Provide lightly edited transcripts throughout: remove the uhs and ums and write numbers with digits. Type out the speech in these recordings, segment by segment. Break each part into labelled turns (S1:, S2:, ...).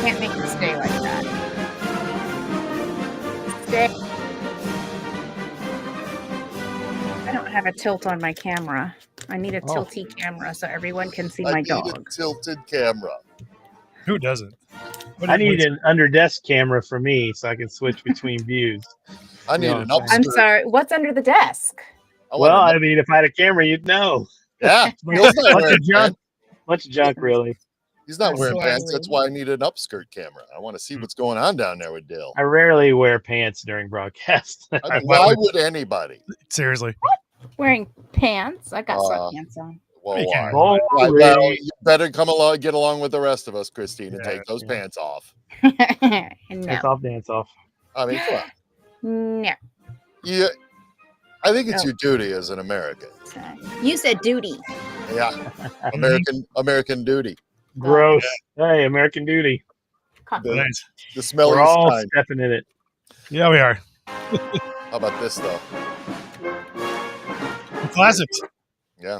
S1: can't make it stay like that. Stay. I don't have a tilt on my camera. I need a tilty camera so everyone can see my dog.
S2: I need a tilted camera.
S3: Who doesn't?
S4: I need an under desk camera for me so I can switch between views.
S2: I need an upskirt.
S1: I'm sorry. What's under the desk?
S4: Well, I mean, if I had a camera, you'd know.
S2: Yeah.
S4: Bunch of junk, really.
S2: He's not wearing pants. That's why I need an upskirt camera. I want to see what's going on down there with Dill.
S4: I rarely wear pants during broadcast.
S2: Why would anybody?
S3: Seriously.
S1: Wearing pants? I got sweatpants on.
S2: Well, why? Well, you better get along with the rest of us, Christine, and take those pants off.
S1: No.
S4: Dance off.
S2: I mean, come on.
S1: No.
S2: Yeah, I think it's your duty as an American.
S1: You said duty.
S2: Yeah, American duty.
S4: Gross. Hey, American duty.
S3: Nice.
S2: The smell.
S4: We're all stepping in it.
S3: Yeah, we are.
S2: How about this though?
S3: Classics.
S2: Yeah.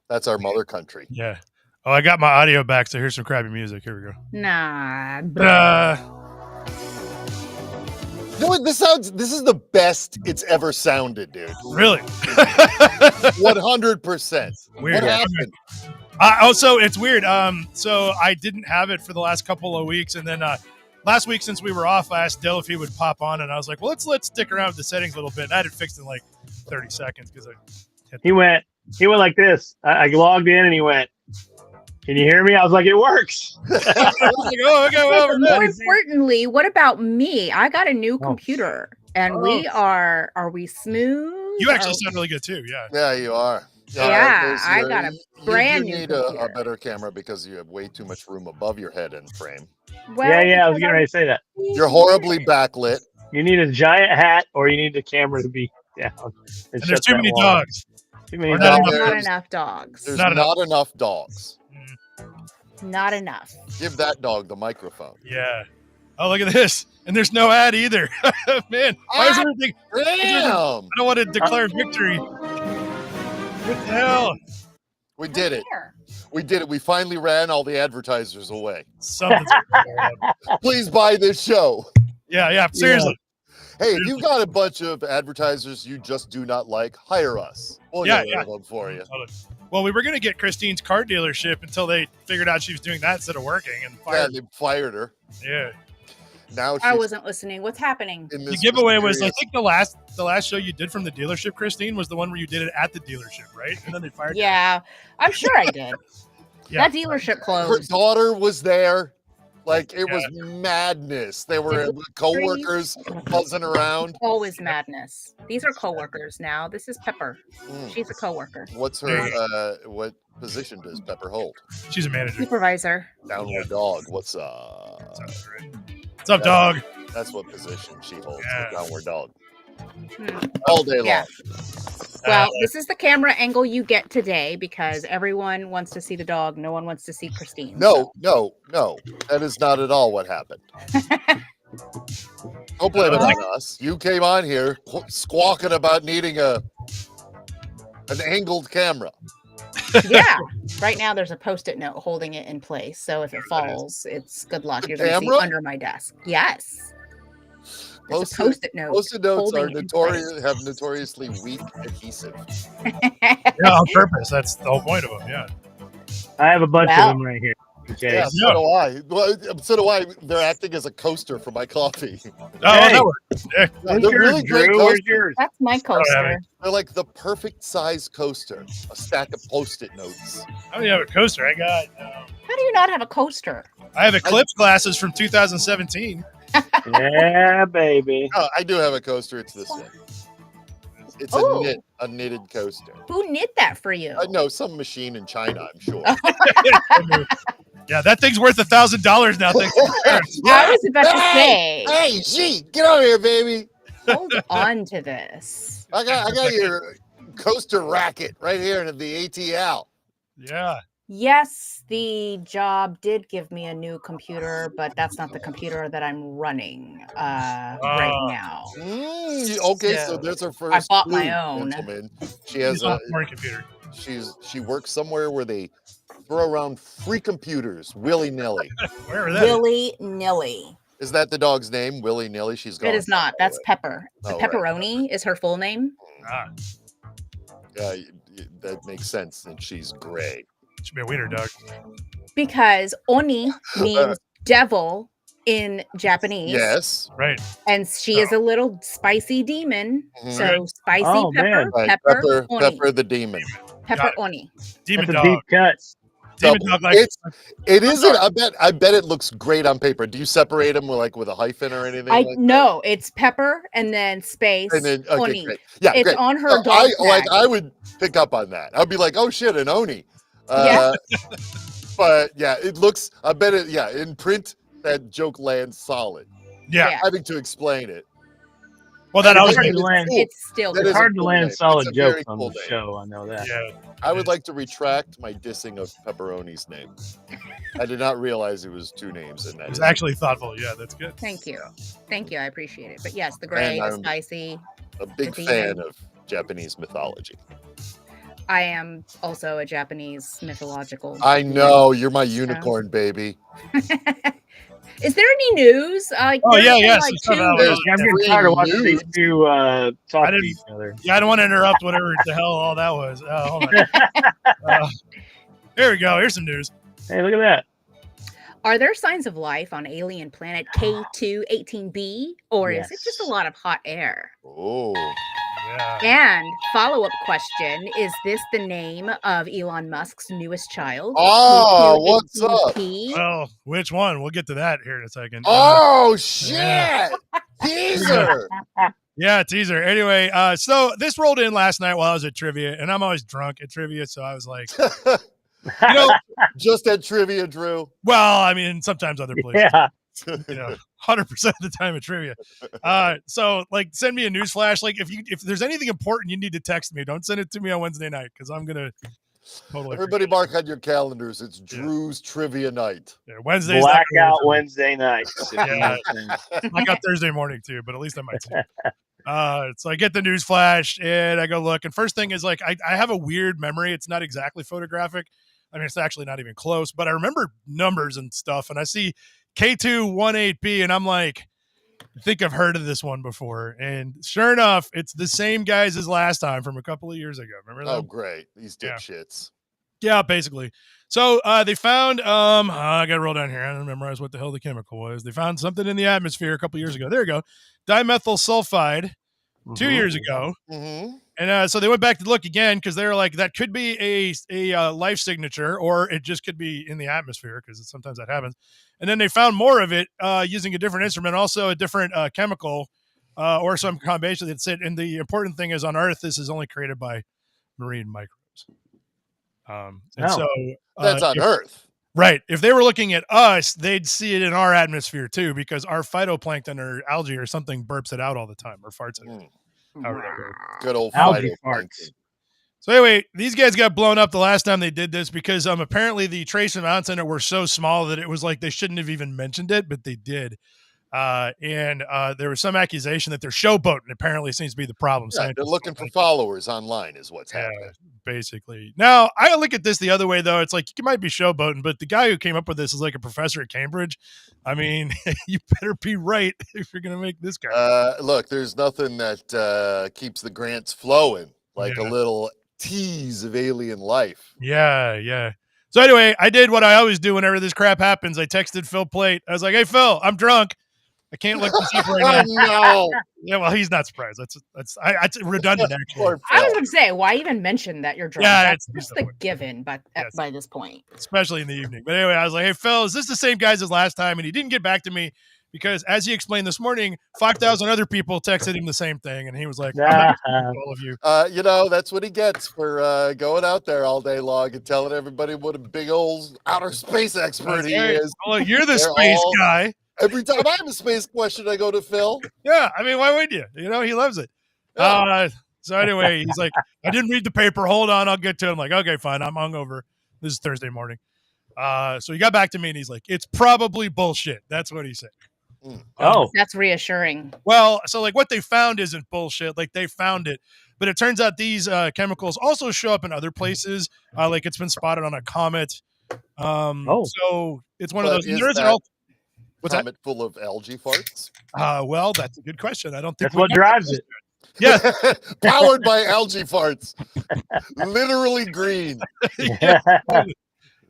S2: That's our mother country.
S3: Yeah. Oh, I got my audio back, so here's some crappy music. Here we go.
S1: Nah.
S2: You know what? This is the best it's ever sounded, dude.
S3: Really?
S2: 100%.
S3: Weird.
S2: What happened?
S3: So it's weird. So I didn't have it for the last couple of weeks, and then last week, since we were off, I asked Dill if he would pop on, and I was like, well, let's stick around with the settings a little bit. And I had it fixed in like 30 seconds because
S4: he went like this. I logged in and he went, "Can you hear me?" I was like, "It works."
S3: I was like, oh, okay, well,
S1: more importantly, what about me? I got a new computer, and we are we smooth?
S3: You actually sound really good too. Yeah.
S2: Yeah, you are.
S1: Yeah, I got a brand new
S2: computer. You need a better camera because you have way too much room above your head and frame.
S1: Well,
S4: yeah, I was getting ready to say that.
S2: You're horribly backlit.
S4: You need a giant hat, or you need the camera to be down.
S3: And there's too many dogs.
S4: Too many
S1: dogs. Not enough dogs.
S2: There's not enough dogs.
S1: Not enough.
S2: Give that dog the microphone.
S3: Yeah. Oh, look at this. And there's no ad either. Man, why is everything?
S2: Damn.
S3: I don't want to declare victory. What the hell?
S2: We did it. We did it. We finally ran all the advertisers away.
S3: Something's
S2: Please buy this show.
S3: Yeah. Seriously.
S2: Hey, if you've got a bunch of advertisers you just do not like, hire us. We'll get rid of them for you.
S3: Well, we were going to get Christine's car dealership until they figured out she was doing that instead of working. And
S2: they fired her.
S3: Yeah.
S2: Now
S1: I wasn't listening. What's happening?
S3: The giveaway was, I think, the last show you did from the dealership, Christine, was the one where you did it at the dealership, right? And then they fired you.
S1: Yeah, I'm sure I did. That dealership closed.
S2: Her daughter was there. Like, it was madness. They were co-workers buzzing around.
S1: Always madness. These are co-workers now. This is Pepper. She's a co-worker.
S2: What's her, what position does Pepper hold?
S3: She's a manager.
S1: Supervisor.
S2: Downward dog. What's up?
S3: What's up, dog?
S2: That's what position she holds. Downward dog.
S1: Hmm.
S2: All day long.
S1: Well, this is the camera angle you get today because everyone wants to see the dog. No one wants to see Christine.
S2: No. That is not at all what happened. Don't blame it on us. You came on here squawking about needing an angled camera.
S1: Yeah. Right now there's a Post-it note holding it in place. So if it falls, it's good luck. You're going to see under my desk. Yes. Post-it note.
S2: Post-it notes are notoriously weak adhesive.
S3: Yeah, on purpose. That's the whole point of them. Yeah.
S4: I have a bunch of them right here. Okay.
S2: Yeah, so do I. Well, so do I. They're acting as a coaster for my coffee.
S3: Oh, that works.
S2: They're really great coasters.
S1: That's my coaster.
S2: They're like the perfect size coaster. A stack of Post-it notes.
S3: I don't even have a coaster. I got.
S1: How do you not have a coaster?
S3: I have Eclipse glasses from 2017.
S4: Yeah, baby.
S2: Oh, I do have a coaster. It's this one. It's a knitted coaster.
S1: Who knit that for you?
S2: I know, some machine in China, I'm sure.
S3: Yeah, that thing's worth $1,000 now.
S1: I was about to say.
S2: Hey, G, get over here, baby.
S1: Hold on to this.
S2: I got your coaster racket right here in the ATL.
S3: Yeah.
S1: Yes, the job did give me a new computer, but that's not the computer that I'm running right now.
S2: Okay, so there's her first.
S1: I bought my own.
S2: She has a
S3: computer.
S2: She works somewhere where they throw around free computers willy-nilly.
S3: Where are that?
S1: Willy-nilly.
S2: Is that the dog's name? Willy-nilly? She's gone.
S1: It is not. That's Pepper.
S2: Oh, right.
S1: Pepperoni is her full name.
S3: Ah,
S2: That makes sense. And she's gray.
S3: should be a wiener dog.
S1: Because Oni means devil in Japanese.
S2: Yes.
S3: Right.
S1: And she is a little spicy demon.
S2: Mhm.
S1: So spicy
S4: Oh,
S1: pepper,
S4: man.
S2: Right.
S1: pepper, Oni.
S2: Pepper the demon.
S1: Pepper Oni.
S3: Demon
S4: That's a
S3: dog.
S4: deep cut.
S3: Demon dog like
S2: It isn't. I bet it looks great on paper. Do you separate them with a hyphen or anything? Like that?
S1: No, it's pepper and then space
S2: And then okay,
S1: Oni.
S2: great. Yeah,
S1: It's
S2: great.
S1: on her
S2: No,
S1: dog tag.
S2: I would pick up on that. I'd be like, oh shit, an Oni.
S1: Yeah.
S2: But yeah, it looks. I bet it. Yeah, in print, that joke lands solid.
S3: yeah.
S2: Having to explain it.
S3: Well, that
S2: It's
S3: always
S4: hard
S2: cool.
S4: to land.
S1: It's still
S2: That
S4: It's
S2: is a
S4: hard to
S2: cool
S4: land
S2: name.
S4: solid
S2: It's a very
S4: jokes on
S2: cool
S4: the
S2: name.
S4: show. I know that.
S3: yeah.
S2: I would like to retract my dissing of Pepperoni's name. I did not realize it was two names in that.
S3: It's actually thoughtful. Yeah, that's good.
S1: Thank you. Thank you. I appreciate it. But yes, the gray,
S2: And
S1: the
S2: I'm
S1: spicy.
S2: a big
S1: the
S2: fan
S1: demon.
S2: of Japanese mythology.
S1: I am also a Japanese mythological.
S2: I know you're my unicorn, baby.
S1: Is there any news?
S3: Oh, yeah,
S1: there's been,
S3: yeah,
S1: like,
S3: some stuff
S1: two-
S3: out.
S2: There's
S4: I'm getting
S2: free
S4: tired of watching
S2: news.
S4: these two talk
S3: I
S4: to
S3: didn't-
S4: each other.
S3: Yeah, I don't want to interrupt whatever the hell all that was. Hold on. Here we go. Here's some news.
S4: Hey, look at that.
S1: Are there signs of life on alien planet K2-18b, or is it just a
S4: Yes.
S1: lot of hot air?
S2: Oh,
S3: Yeah.
S1: And follow-up question: is this the name of Elon Musk's newest child?
S2: Oh, what's up?
S1: K2-18p?
S3: Well, which one? We'll get to that here in a second.
S2: Oh shit!
S3: Yeah.
S2: Teaser.
S3: Yeah, teaser. Anyway, so this rolled in last night while I was at trivia, and I'm always drunk at trivia, so I was like, you know,
S2: Just at trivia, Drew.
S3: well, I mean, sometimes other places,
S4: Yeah.
S3: 100% of the time at trivia. So like, send me a news flash. Like, if there's anything important, you need to text me. Don't send it to me on Wednesday night because I'm gonna totally
S2: Everybody
S3: forget.
S2: mark on your calendars. It's
S3: Yeah.
S2: Drew's trivia night.
S3: Yeah, Wednesday's not
S4: Blackout
S3: good.
S4: Wednesday night.
S3: Yeah. Blackout Thursday morning too, but at least I might see it. So I get the news flash and I go look, and first thing is like I have a weird memory. It's not exactly photographic. I mean, it's actually not even close, but I remember numbers and stuff, and I see K2-18b, and I'm like, I think I've heard of this one before. And sure enough, it's the same guys as last time from a couple of years ago. Remember that?
S2: Oh, great. These
S3: Yeah.
S2: dipshits.
S3: Yeah, basically. So they found I gotta roll down here. I don't memorize what the hell the chemical was. They found something in the atmosphere a couple years ago. There you go. Dimethyl sulfide 2 years ago.
S2: Mm-hmm.
S3: And so they went back to look again because they were like, that could be a life signature, or it just could be in the atmosphere because sometimes that happens. And then they found more of it using a different instrument, also a different chemical or some combination that said. And the important thing is, on Earth, this is only created by marine microbes. So
S2: That's on Earth.
S3: right. If they were looking at us, they'd see it in our atmosphere too, because our phytoplankton or algae or something burps it out all the time or farts it. However that goes.
S2: Good old
S4: Algae
S2: phytoplankton.
S4: farts.
S3: So anyway, these guys got blown up the last time they did this because apparently the trace amounts in it were so small that it was like they shouldn't have even mentioned it, but they did. And there was some accusation that they're showboating. Apparently, seems to be the problem.
S2: Yeah, they're looking for followers online, is what's happening.
S3: Basically. Now, I look at this the other way, though. It's like you might be showboating, but the guy who came up with this is like a professor at Cambridge. I mean, you better be right if you're going to make this guy.
S2: Look, there's nothing that keeps the grants flowing like
S3: Yeah.
S2: a little tease of alien life.
S3: Yeah. So anyway, I did what I always do whenever this crap happens. I texted Phil Plate. I was like, "Hey, Phil, I'm drunk. I can't look this up right now."
S2: No.
S3: Yeah, well, he's not surprised. That's redundant, actually.
S2: Poor
S1: I was
S2: Phil.
S1: going to say, why even mention that you're drunk?
S3: Yeah,
S1: That's
S3: it's
S1: just
S3: the
S1: a
S3: point.
S1: given by
S3: Yes.
S1: this point.
S3: Especially in the evening. But anyway, I was like, "Hey, Phil, is this the same guys as last time?" And he didn't get back to me because, as he explained this morning, 5,000 other people texted him the same thing, and he was like, "I'm not gonna speak to all of you."
S2: That's what he gets for going out there all day long and telling everybody what a big old outer space expert he
S3: That's right.
S2: is.
S3: Well, you're the
S2: They're
S3: space
S2: all-
S3: guy.
S2: Every time I have a space question, I go to Phil.
S3: Yeah, I mean, why would you? He loves it. So anyway, he's like, "I didn't read the paper. Hold on, I'll get to it." I'm like, "Okay, fine. I'm hungover. This is Thursday morning." So he got back to me and he's like, "It's probably bullshit." That's what he said.
S4: Oh,
S1: That's reassuring.
S3: Well, so like what they found isn't bullshit. Like they found it, but it turns out these chemicals also show up in other places. Like it's been spotted on a comet. So it's one of those.
S2: Is
S3: There is an
S2: that
S3: what's that?
S2: comet full of algae farts?
S3: Well, that's a good question. I don't think
S4: That's what drives it.
S3: Yes.
S2: Powered by algae farts. Literally green.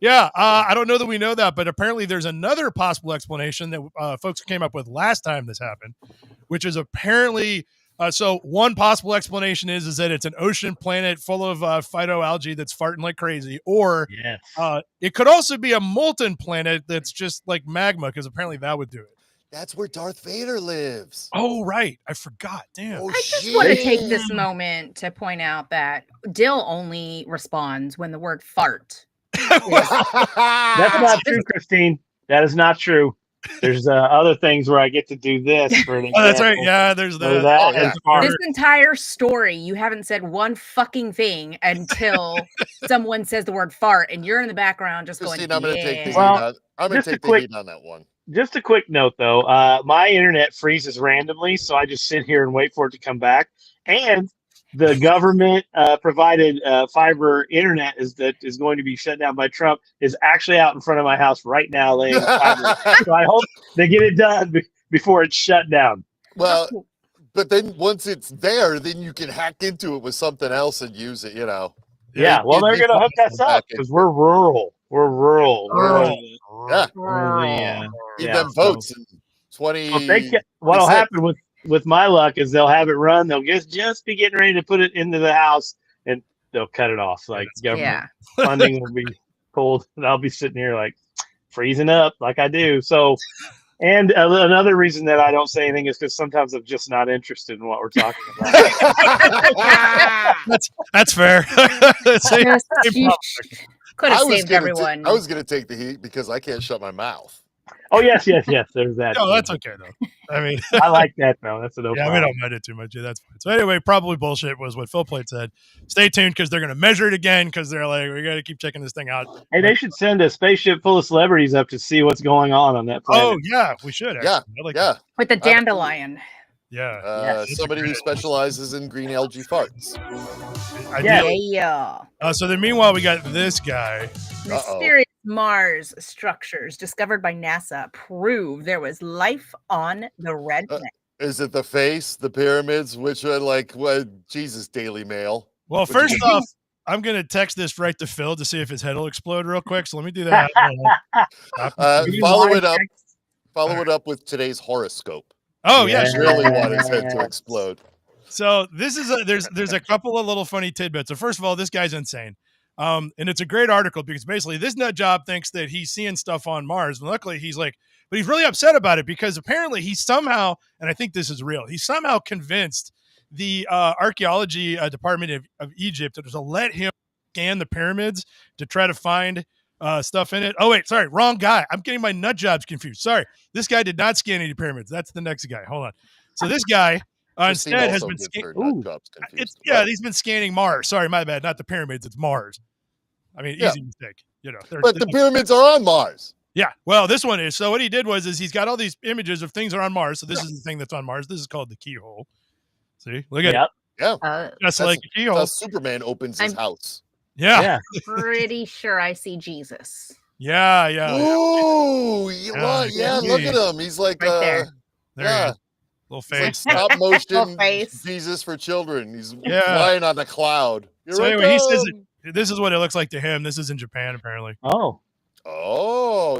S3: Yeah, I don't know that we know that, but apparently there's another possible explanation that folks came up with last time this happened, which is apparently so one possible explanation is that it's an ocean planet full of phytoalgae that's farting like crazy, or it could also be a molten planet that's just like magma, because apparently that would do it.
S2: That's where Darth Vader lives.
S3: Oh, right. I forgot. Damn.
S1: I just want to take this moment to point out that Dill only responds when the word fart.
S4: That's not true, Christine. That is not true. There's other things where I get to do this. For an example.
S3: That's right. Yeah, there's that.
S1: This entire story, you haven't said one fucking thing until someone says the word fart, and you're in the background just
S2: Christine,
S1: going,
S2: I'm going to take the heat on. I'm going to take the heat on that one.
S4: Just a quick note, though. My internet freezes randomly, so I just sit here and wait for it to come back. And the government provided fiber internet is going to be shut down by Trump is actually out in front of my house right now laying fiber. So I hope they get it done before it's shut down.
S2: Well, but then once it's there, then you can hack into it with something else and use it, you know.
S4: Yeah, well, they're going to hook us up because we're rural. We're rural.
S2: Yeah. Need them votes in 20.
S4: What'll happen with my luck is they'll have it run. They'll just be getting ready to put it into the house, and they'll cut it off. Like government funding will be pulled, and I'll be sitting here like freezing up like I do. So, and another reason that I don't say anything is because sometimes I'm just not interested in what we're talking about.
S3: That's fair.
S1: Could have saved everyone.
S2: I was going to take the heat because I can't shut my mouth.
S4: Oh, yes. There's that.
S3: No, that's okay, though. I mean,
S4: I like that, though. That's a no problem.
S3: We don't mind it too much. Yeah, that's fine. So anyway, probably bullshit was what Phil Plate said. Stay tuned because they're going to measure it again because they're like, we got to keep checking this thing out.
S4: Hey, they should send a spaceship full of celebrities up to see what's going on that planet.
S3: Oh, yeah, we should. Actually.
S2: Yeah.
S1: With the dandelion.
S3: Yeah.
S2: Somebody who specializes in green algae farts.
S3: So then meanwhile, we got this guy.
S1: Mysterious Mars structures discovered by NASA prove there was life on the red planet.
S2: Is it the face, the pyramids, which are like, Jesus, Daily Mail?
S3: Well, first off, I'm going to text this right to Phil to see if his head will explode real quick. So let me do that.
S2: Follow it up with today's horoscope.
S3: Oh, yeah.
S2: I really want his head to explode.
S3: So this is there's a couple of little funny tidbits. So first of all, this guy's insane. And it's a great article because basically this nut job thinks that he's seeing stuff on Mars. And luckily he's really upset about it because apparently he somehow, and I think this is real, he somehow convinced the archaeology department of Egypt to let him scan the pyramids to try to find stuff in it. Oh, wait, sorry, wrong guy. I'm getting my nut jobs confused. Sorry, this guy did not scan any pyramids. That's the next guy. Hold on. So this guy instead has been he's been scanning Mars. Sorry, my bad. Not the pyramids. It's Mars. I mean, easy mistake.
S2: But the pyramids are on Mars.
S3: Yeah. Well, this one is. So what he did was he's got all these images of things that are on Mars. So this is the thing that's on Mars. This is called the keyhole. See, look at it.
S2: Yeah.
S3: Just like a keyhole.
S2: Superman opens his house.
S3: Yeah.
S1: Pretty sure I see Jesus.
S3: Yeah.
S2: Ooh, look at him. He's like
S1: right
S3: there. Little face.
S2: Like stop motion Jesus for children. He's flying on the cloud.
S3: So anyway, he says this is what it looks like to him. This is in Japan, apparently.
S2: Oh,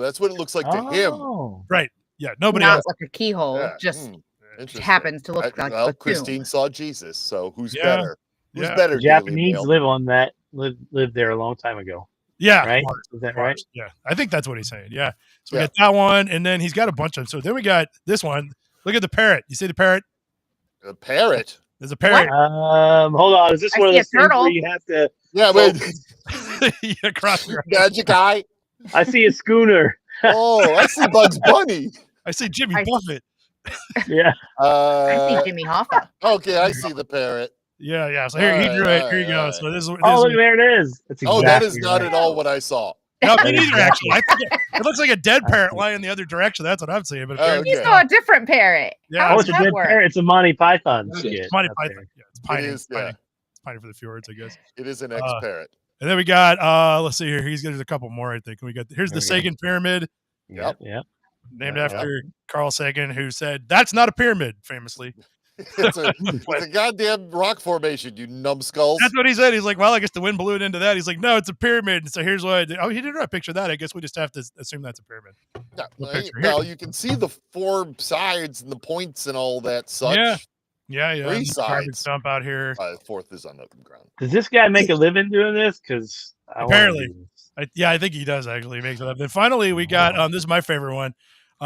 S2: that's what it looks like to him.
S3: Right. Yeah. Nobody
S1: Not
S3: else.
S1: like a keyhole. Just happens to look like a
S2: Christine saw Jesus, so who's better? Who's better?
S4: The Japanese lived there a long time ago.
S3: Yeah.
S4: Right? Is that right?
S3: Yeah. I think that's what he's saying. Yeah. So we got that one, and then he's got a bunch of them. So then we got this one. Look at the parrot. You see the parrot?
S2: A parrot?
S3: There's a parrot.
S4: Hold on. Is this one of those things where you have to...
S2: Yeah, wait.
S3: Cross your
S2: magic eye.
S4: I see a schooner.
S2: Oh, I see Bugs Bunny.
S3: I see Jimmy Buffett.
S4: Yeah.
S1: I see Jimmy Hoffa.
S2: Okay, I see the parrot.
S3: Yeah. So here, he drew it. Here you go. So this is.
S4: Look, there it is.
S2: That is not at all what I saw.
S3: No, me neither, actually. It looks like a dead parrot lying the other direction. That's what I'm seeing. But
S1: you saw a different parrot.
S3: Yeah.
S4: It's a dead parrot. It's a Monty Python.
S3: It's Monty Python. Yeah, it's pining. It's pining for the fjords, I guess.
S2: It is an ex-parrot.
S3: And then we got, let's see here. There's a couple more, I think. Here's the Sagan Pyramid.
S2: Yep.
S3: Named after Carl Sagan, who said, "That's not a pyramid," famously.
S2: It's a goddamn rock formation, you numbskulls.
S3: That's what he said. He's like, well, I guess the wind blew it into that. He's like, no, it's a pyramid. And so here's what I did. Oh, he did not picture that. I guess we just have to assume that's a pyramid.
S2: Well, you can see the 4 sides and the points and all that such.
S3: Yeah.
S2: 3 sides.
S3: Stump out here.
S2: 4th is on the ground.
S4: Does this guy make a living doing this? Because
S3: apparently, I think he does actually. He makes it up. Then finally, we got this is my favorite one.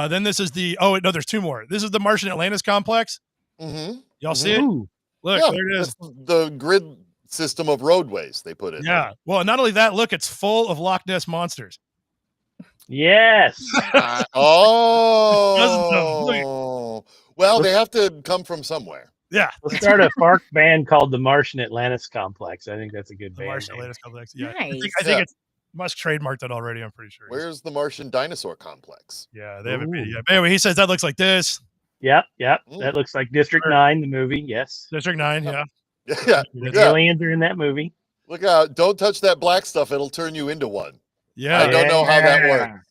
S3: Then this is there's 2 more. This is the Martian Atlantis complex.
S2: Mm-hmm.
S3: Y'all see it? Look, there it is.
S2: The grid system of roadways they put in.
S3: Yeah. Well, not only that, look, it's full of Loch Ness monsters.
S4: Yes.
S2: Well, they have to come from somewhere.
S3: Yeah.
S4: Let's start a Fark band called the Martian Atlantis Complex. I think that's a good band.
S3: Martian Atlantis complex. Yeah.
S1: Nice.
S3: I think it's must trademark that already. I'm pretty sure.
S2: Where's the Martian dinosaur complex?
S3: Yeah, they haven't been yet. But anyway, he says that looks like this.
S4: Yep. That looks like District 9, the movie. Yes.
S3: District 9, yeah.
S2: Yeah.
S4: The aliens are in that movie.
S2: Look out. Don't touch that black stuff. It'll turn you into one.
S3: Yeah.
S2: I don't know how that works.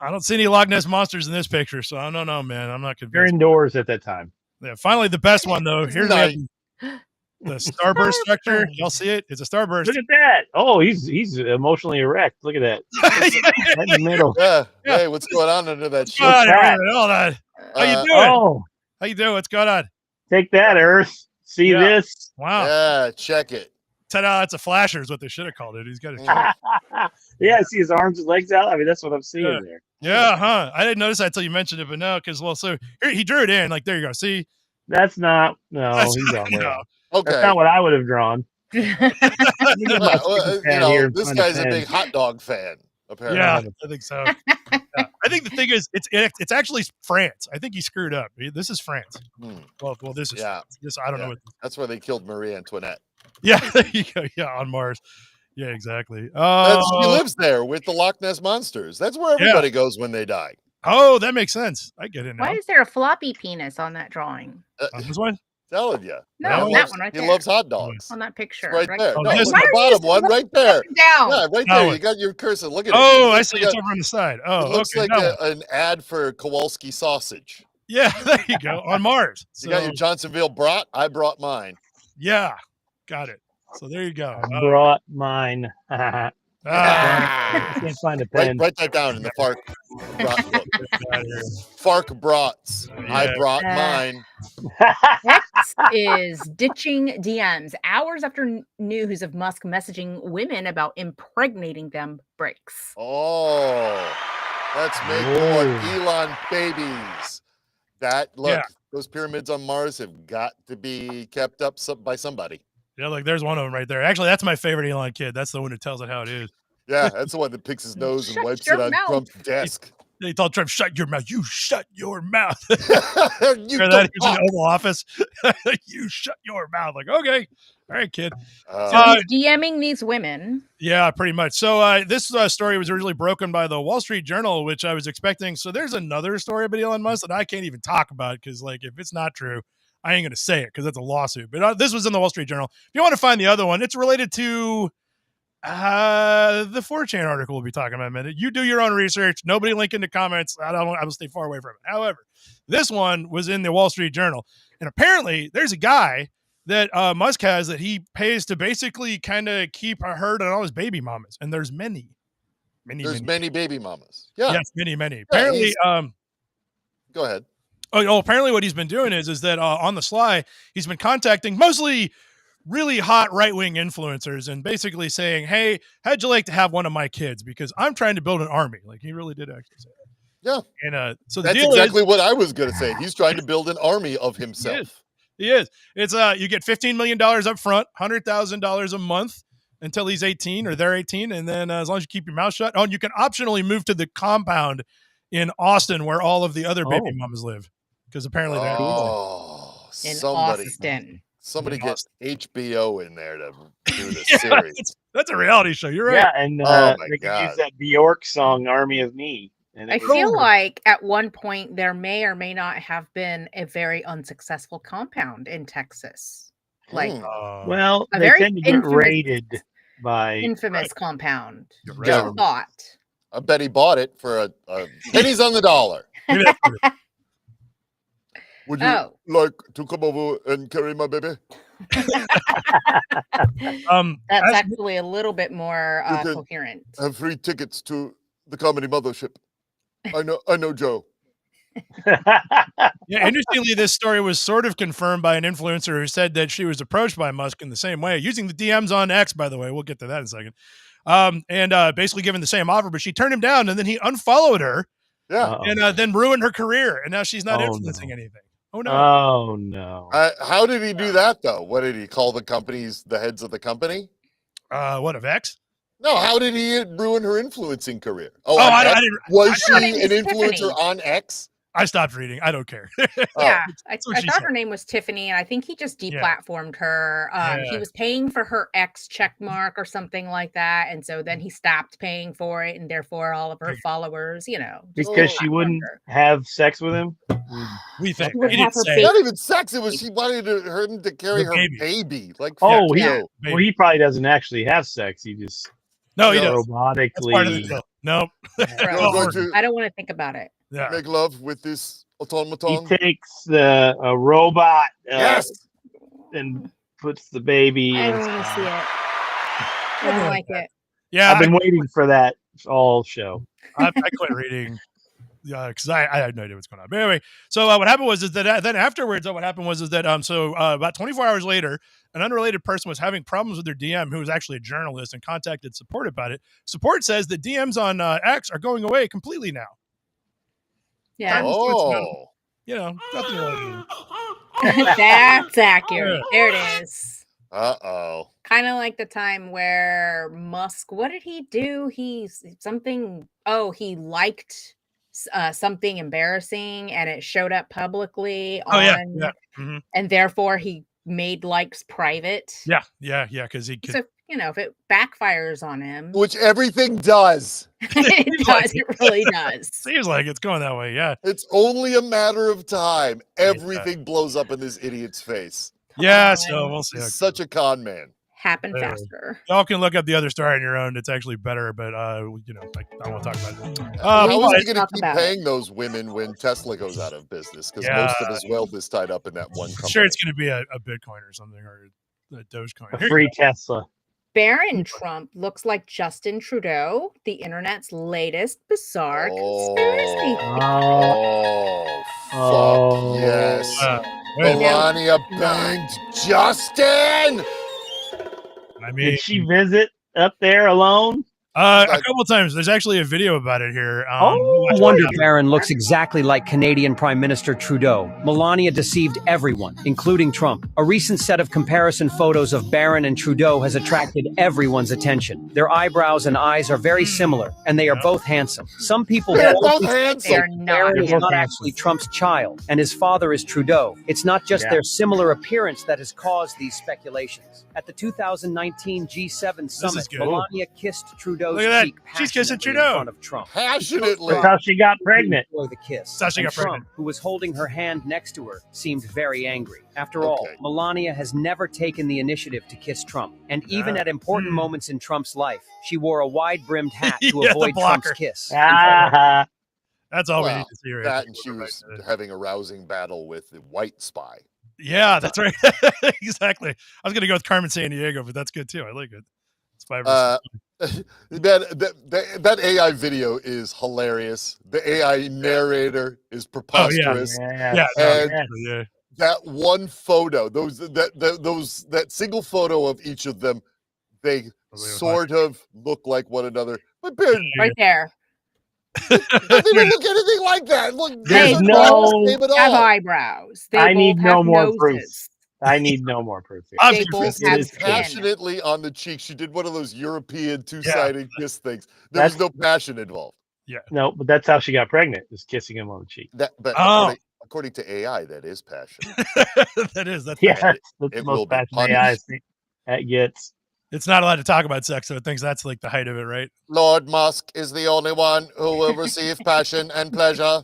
S3: I don't see any Loch Ness monsters in this picture, so I don't know, man. I'm not convinced.
S4: They're indoors at that time.
S3: Yeah, finally, the best one, though. Here's the starburst structure. Y'all see it? It's a starburst.
S4: Look at that. Oh, he's emotionally erect. Look at that. Right in the middle.
S2: Yeah. Hey, what's going on under that shit?
S3: Hold on. How you doing? How you doing? What's going on?
S4: Take that, Earth. See this?
S3: Wow.
S2: Yeah, check it.
S3: That's a flasher is what they should have called it. He's got a
S4: yeah, I see his arms and legs out. I mean, that's what I'm seeing there.
S3: Yeah, huh? I didn't notice that until you mentioned it, but no, because so here, he drew it in. Like, there you go. See?
S4: That's not he's on there.
S2: Okay.
S4: That's not what I would have drawn.
S2: This guy's a big hot dog fan, apparently.
S3: Yeah, I think so. I think the thing is, it's actually France. I think he screwed up. This is France. Well, this is France. I don't know.
S2: That's where they killed Marie Antoinette.
S3: Yeah, there you go. Yeah, on Mars. Yeah, exactly.
S2: She lives there with the Loch Ness monsters. That's where everybody goes when they die.
S3: Oh, that makes sense. I get it now.
S1: Why is there a floppy penis on that drawing?
S3: This one?
S2: Telling you.
S1: No, that one right there.
S2: He loves hot dogs.
S1: On that picture.
S2: Right there.
S3: Oh,
S2: no, look at the bottom one right there.
S1: Down.
S2: Yeah, right there. You got your cursor. Look at it.
S3: Oh, I see. It's over on the side. Oh,
S2: it looks like an ad for Kowalski sausage.
S3: Yeah, there you go. On Mars.
S2: You got your Johnsonville brat? I brought mine.
S3: Yeah, got it. So there you go.
S4: I brought mine. I can't find a pen.
S2: Write that down in the Fark brat book. Fark brats. Yeah. I brought mine.
S1: X is ditching DMs. Hours after news of Musk messaging women about impregnating them breaks.
S2: Oh, let's make more Elon babies. Those pyramids on Mars have got to be kept up by somebody.
S3: Yeah, look, there's one of them right there. Actually, that's my favorite Elon kid. That's the one who tells it how it is.
S2: Yeah, that's the one that picks his nose and wipes it on Trump's desk.
S3: He told Trump, "Shut your mouth! You shut your mouth!"
S2: You
S3: that he's in the Oval Office. You shut your mouth. Like, okay, all right, kid.
S1: So he's DMing these women.
S3: Yeah, pretty much. So this story was originally broken by the Wall Street Journal, which I was expecting. So there's another story about Elon Musk that I can't even talk about because, like, if it's not true, I ain't going to say it because that's a lawsuit. But this was in the Wall Street Journal. If you want to find the other one, it's related to the 4chan article we'll be talking about in a minute. You do your own research. Nobody link in the comments. I will stay far away from it. However, this one was in the Wall Street Journal. And apparently there's a guy that Musk has that he pays to basically kind of keep a herd on all his baby mamas. And there's many
S2: baby mamas. Yeah.
S3: Yes, many. Apparently,
S2: go ahead.
S3: Oh, apparently what he's been doing is that on the sly, he's been contacting mostly really hot right-wing influencers and basically saying, hey, how'd you like to have one of my kids? Because I'm trying to build an army. Like, he really did actually say that.
S2: Yeah.
S3: And so the
S2: that's
S3: deal
S2: exactly what I was going to say. He's trying to build an army of himself.
S3: He is. It's you get $15 million up front, $100,000 a month until he's 18 or they're 18. And then as long as you keep your mouth shut. Oh, and you can optionally move to the compound in Austin where all of the other baby mamas live. Because apparently they're
S1: Austin.
S2: Somebody get HBO in there to do this series.
S3: That's a reality show. You're right.
S4: Yeah, and they can use that Bjork song, Army of Me. And
S1: I feel like at one point there may or may not have been a very unsuccessful compound in Texas. Like,
S4: well, they tend to get raided. by
S1: infamous compound.
S3: Right.
S1: Just thought.
S2: I bet he bought it for a pennies on the dollar.
S3: Maybe that's what it-
S2: Would you like to come over and carry my baby?
S1: That's actually a little bit more
S2: You can
S1: coherent.
S2: Have free tickets to the comedy mothership. I know Joe.
S3: Yeah, interestingly, this story was sort of confirmed by an influencer who said that she was approached by Musk in the same way, using the DMs on X, by the way. We'll get to that in a second. And basically given the same offer, but she turned him down, and then he unfollowed her.
S2: Yeah.
S3: And then ruined her career, and now she's not influencing anything. Oh no!
S4: Oh no!
S2: How did he do that though? What did he call the companies? The heads of the company?
S3: What of X?
S2: No, how did he ruin her influencing career?
S3: I didn't.
S2: Was she an influencer on X?
S3: I stopped reading. I don't care.
S1: Yeah, I thought her name was Tiffany, and I think he just deplatformed her. He was paying for her X check mark or something like that, and so then he stopped paying for it, and therefore all of her followers,
S4: because she wouldn't have sex with him.
S3: We think
S2: not even sex. It was she wanted him to carry her baby. Like,
S4: well, he probably doesn't actually have sex. He just
S3: he does.
S4: robotically.
S3: That's part of the deal. Nope.
S1: I don't want to think about it.
S3: Yeah.
S2: Make love with this automaton.
S4: He takes a robot and puts the baby.
S1: I don't want to see it. I don't like it.
S3: Yeah,
S4: I've been waiting for that all show.
S3: I quit reading because I had no idea what's going on. But anyway, so what happened was that then afterwards, what happened was that about 24 hours later, an unrelated person was having problems with their DM, who was actually a journalist, and contacted support about it. Support says the DMs on X are going away completely now.
S1: Yeah.
S2: Oh.
S3: Nothing like
S1: That's accurate. There it is.
S2: Uh-oh.
S1: Kind of like the time where Musk, what did he do? He liked something embarrassing, and it showed up publicly and therefore he made likes private.
S3: Yeah, because he could.
S1: So, if it backfires on him,
S2: which everything does.
S1: It does. It really does.
S3: Seems like it's going that way. Yeah.
S2: It's only a matter of time. Everything blows up in this idiot's face.
S3: Yeah, so we'll see.
S2: He's such a con man.
S1: Happen faster.
S3: Y'all can look up the other story on your own. It's actually better, but I won't talk about it.
S2: How is he going to keep paying those women when Tesla goes out of business? Because most of his wealth is tied up in that one company.
S3: Sure, it's going to be a Bitcoin or something, or a Dogecoin.
S4: A free Tesla.
S1: Baron Trump looks like Justin Trudeau, the internet's latest bizarre conspiracy.
S2: Fuck yes. Melania banged Justin.
S3: I mean,
S4: did she visit up there alone?
S3: A couple times. There's actually a video about it here.
S5: Wonder Baron looks exactly like Canadian Prime Minister Trudeau. Melania deceived everyone, including Trump. A recent set of comparison photos of Baron and Trudeau has attracted everyone's attention. Their eyebrows and eyes are very similar, and they are both handsome. Some people
S2: both handsome.
S1: They're not.
S5: Baron is not actually Trump's child, and his father is Trudeau. It's not just their similar appearance that has caused these speculations. At the 2019 G7 summit, Melania kissed Trudeau.
S3: Look at that. She's kissing Trudeau.
S5: In front of Trump.
S2: Passionately.
S4: That's how she got pregnant.
S5: The kiss.
S3: That's how she got
S5: Trump,
S3: pregnant.
S5: who was holding her hand next to her, seemed very angry. After all, Melania has never taken the initiative to kiss Trump. And even at important moments in Trump's life, she wore a wide-brimmed hat to avoid Trump's kiss.
S3: That's all we need to see right
S2: that, and she was having a rousing battle with the white spy.
S3: Yeah, that's right. Exactly. I was going to go with Carmen Sandiego, but that's good too. I like it. It's 5
S2: that AI video is hilarious. The AI narrator is preposterous. That one photo, that single photo of each of them, they sort of look like one another. But
S1: right there.
S2: They don't look anything like that. Look,
S4: there's
S1: have eyebrows.
S4: I need no more proof. I need no more proof.
S1: They both have
S2: passionately on the cheek. She did one of those European two-sided kiss things. There was no passion involved.
S3: Yeah.
S4: No, but that's how she got pregnant, just kissing him on the cheek.
S2: According to AI, that is passion.
S3: That's
S4: the most passionate AI that gets.
S3: It's not allowed to talk about sex, so it thinks that's like the height of it, right?
S2: Lord Musk is the only one who will receive passion and pleasure.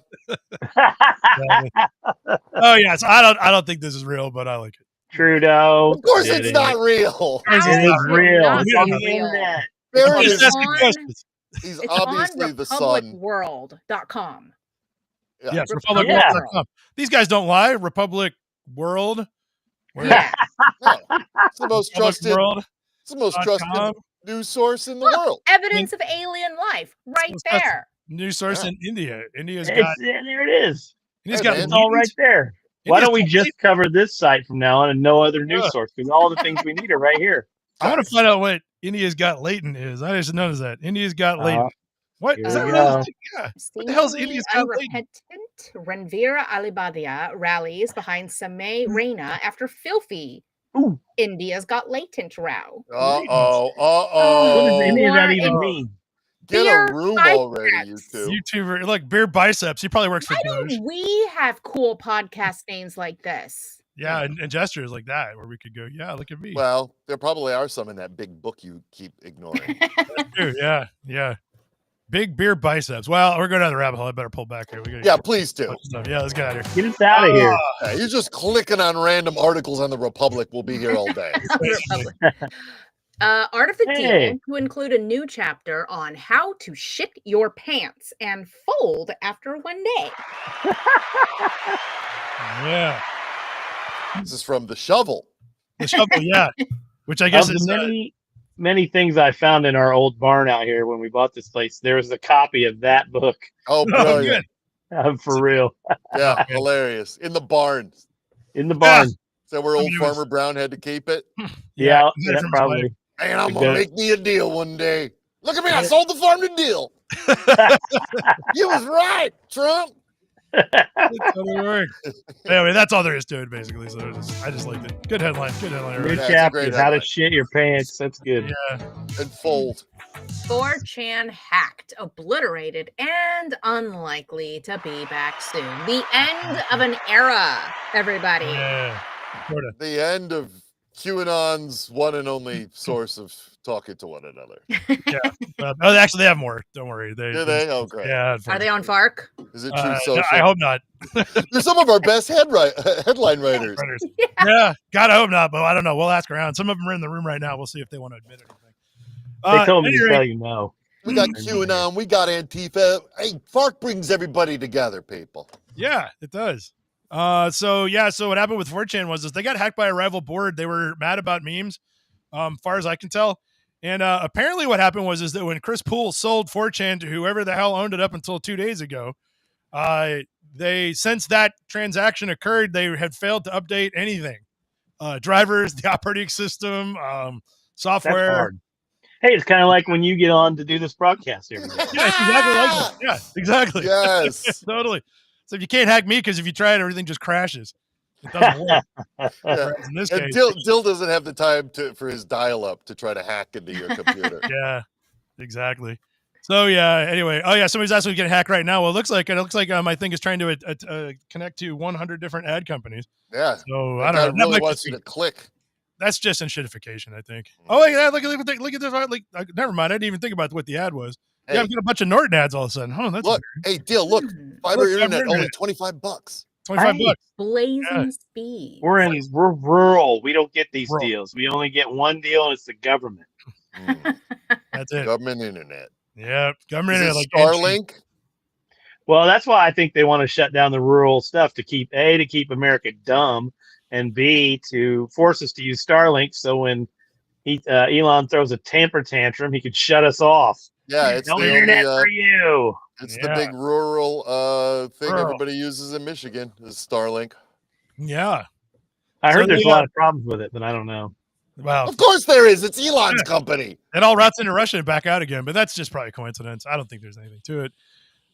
S3: Oh yes, I don't think this is real, but I like it.
S4: Trudeau.
S2: Of course, it's not real.
S4: It is real. It's on the
S1: real?
S4: internet.
S2: There
S3: I'm
S2: is.
S3: just asking questions.
S2: He's
S1: It's
S2: obviously
S1: on
S2: the son.
S1: republicworld.com.
S3: Yes,
S1: Republic
S3: republicworld.com. These guys don't lie. Republic World.
S1: Yeah.
S2: Yeah. It's the most trusted.
S3: World.
S2: It's the most trusted news source in the world.
S1: Evidence of alien life right there.
S3: News source in India. India's
S4: There it is.
S3: India's got
S4: it's all right there. Why don't we just
S3: latent.
S4: cover this site from now on and no other news source? Because all the things we need are right here.
S3: I want to find out what India's got latent is. I just noticed that. India's got latent. What? Is that really? Yeah. What the hell is India's got latent?
S1: Ranveer Alibadia rallies behind Samay Raina after filthy.
S4: Ooh.
S1: India's got latent row.
S2: Uh-oh.
S4: What does any of that even mean?
S2: Get a room already, you two.
S3: YouTuber, like Beer Biceps. He probably works for Doge.
S1: We have cool podcast names like this.
S3: Yeah, and gestures like that where we could go, yeah, look at me.
S2: Well, there probably are some in that big book you keep ignoring.
S3: That's true. Yeah. Big Beer Biceps. Well, we're going down the rabbit hole. I better pull back here.
S2: Please do.
S3: Yeah, let's get out of here.
S4: Get us out of here.
S2: Yeah, you're just clicking on random articles on the Republic. We'll be here all day.
S1: Art of the Deal to include a new chapter on how to shit your pants and fold after one day.
S3: Yeah.
S2: This is from The Shovel.
S3: The Shovel, yeah. Which I guess is
S4: many things I found in our old barn out here when we bought this place. There was a copy of that book.
S2: Oh, brilliant.
S4: For real.
S2: Yeah, hilarious. In the barn.
S4: In the barn.
S2: Is that where old Farmer Brown had to keep it?
S4: Yeah, probably.
S2: And I'm going to make me a deal one day. Look at me. I sold the farm to deal. You was right, Trump.
S3: Anyway, that's all there is to it, basically. So I just liked it. Good headline.
S4: New chapter, how to shit your pants. That's good.
S3: Yeah.
S2: And fold.
S1: 4chan hacked, obliterated, and unlikely to be back soon. The end of an era, everybody.
S3: Yeah.
S2: The end of QAnon's one and only source of talking to one another.
S3: Yeah. Actually, they have more. Don't worry.
S2: Do they? Oh, great.
S3: Yeah.
S1: Are they on Fark?
S2: Is it True Social?
S3: I hope not.
S2: They're some of our best headline writers.
S3: Yeah. God, I hope not, but I don't know. We'll ask around. Some of them are in the room right now. We'll see if they want to admit anything.
S4: They told me to tell you no.
S2: We got QAnon. We got Antifa. Hey, Fark brings everybody together, people.
S3: Yeah, it does. So what happened with 4chan was they got hacked by a rival board. They were mad about memes, far as I can tell. And apparently what happened was that when Chris Poole sold 4chan to whoever the hell owned it up until 2 days ago, since that transaction occurred, they had failed to update anything. Drivers, the operating system, software.
S4: That's hard. Hey, it's kind of like when you get on to do this broadcast every day.
S3: Yeah, it's exactly like that. Yeah, exactly.
S2: Yes.
S3: Totally. So if you can't hack me, because if you try it, everything just crashes. It doesn't work. In this case,
S2: Dill doesn't have the time for his dial-up to try to hack into your computer.
S3: Yeah, exactly. So anyway, somebody's actually getting hacked right now. Well, it looks like my thing is trying to connect to 100 different ad companies.
S2: Yeah.
S3: So I don't know.
S2: Really wants you to click.
S3: That's just enshittification, I think. Oh, look at this. Never mind. I didn't even think about what the ad was. Hey. Yeah, I'm getting a bunch of Norton ads all of a sudden. Oh, that's
S2: look. Weird. Hey, Dill, look. Fiber internet, only $25.
S3: $25.
S1: Blazing speed.
S4: We're rural. We don't get these deals. We only get one deal, and it's the government.
S3: That's it.
S2: Government internet.
S3: Yep. Government internet.
S2: Like Starlink?
S4: Well, that's why I think they want to shut down the rural stuff to keep America dumb, and B, to force us to use Starlink. So when Elon throws a temper tantrum, he could shut us off.
S2: Yeah, it's
S4: no internet for you.
S2: It's the big rural thing everybody uses in Michigan is Starlink.
S3: Yeah.
S4: I heard there's a lot of problems with it, but I don't know.
S3: Wow.
S2: Of course there is. It's Elon's company.
S3: It all routes into Russia and back out again, but that's just probably a coincidence. I don't think there's anything to it.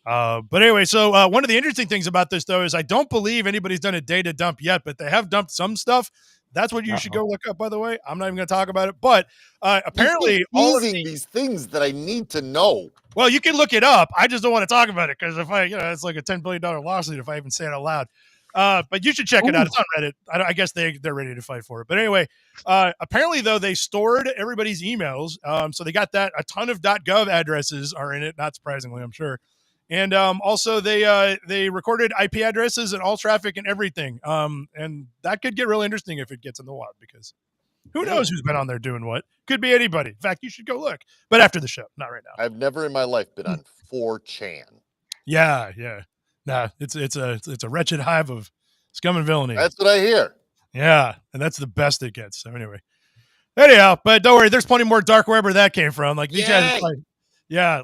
S3: But anyway, so one of the interesting things about this, though, is I don't believe anybody's done a data dump yet, but they have dumped some stuff. That's what you should go look up, by the way. I'm not even going to talk about it, but apparently all of
S2: these things that I need to know.
S3: Well, you can look it up. I just don't want to talk about it because if it's like a $10 billion lawsuit if I even say it out loud. But you should check it out. It's on Reddit. I guess they're ready to fight for it. But anyway, apparently, though, they stored everybody's emails. So they got that. A ton of .gov addresses are in it, not surprisingly, I'm sure. And also they recorded IP addresses and all traffic and everything. And that could get really interesting if it gets in the wild, because who knows who's been on there doing what? Could be anybody. In fact, you should go look. But after the show, not right now.
S2: I've never in my life been on 4chan.
S3: Yeah. Nah, it's a wretched hive of scum and villainy.
S2: That's what I hear.
S3: Yeah, and that's the best it gets. So anyhow, but don't worry, there's plenty more dark web where that came from. Like these guys,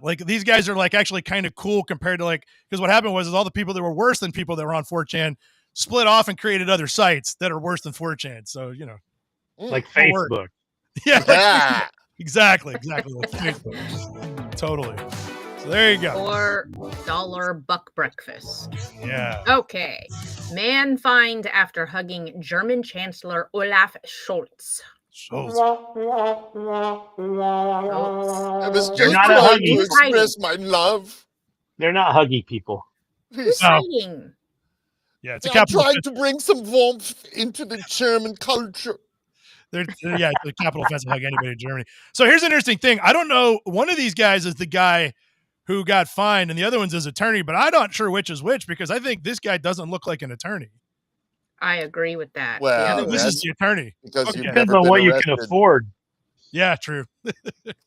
S3: like these guys are like actually kind of cool compared to because what happened was all the people that were worse than people that were on 4chan split off and created other sites that are worse than 4chan. So
S4: like Facebook.
S3: Yeah, exactly like Facebook. Totally. So there you go.
S1: $4 buck breakfast.
S3: Yeah.
S1: Okay. Man fined after hugging German Chancellor Olaf Scholz.
S2: I was just trying to express my love.
S4: They're not huggy people.
S1: Who's fighting?
S3: Yeah, it's
S2: I'm trying to bring some warmth into the German culture.
S3: It's a capital offensive hug anybody in Germany. So here's an interesting thing. I don't know. One of these guys is the guy who got fined, and the other one's his attorney, but I'm not sure which is which, because I think this guy doesn't look like an attorney.
S1: I agree with that.
S2: Well,
S3: this is the attorney.
S2: Because
S3: okay.
S4: Depends on what you can afford.
S3: Yeah, true.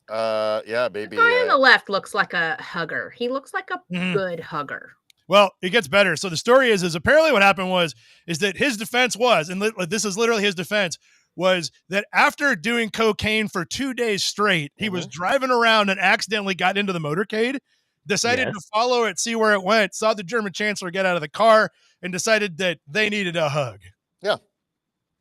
S2: Yeah, baby.
S1: The guy on the left looks like a hugger. He looks like a good hugger.
S3: Well, it gets better. So the story is apparently what happened is that his defense was, and this is literally his defense, was that after doing cocaine for 2 days straight, he was driving around and accidentally got into the motorcade, decided to follow it, see where it went, saw the German chancellor get out of the car, and decided that they needed a hug.
S2: Yeah.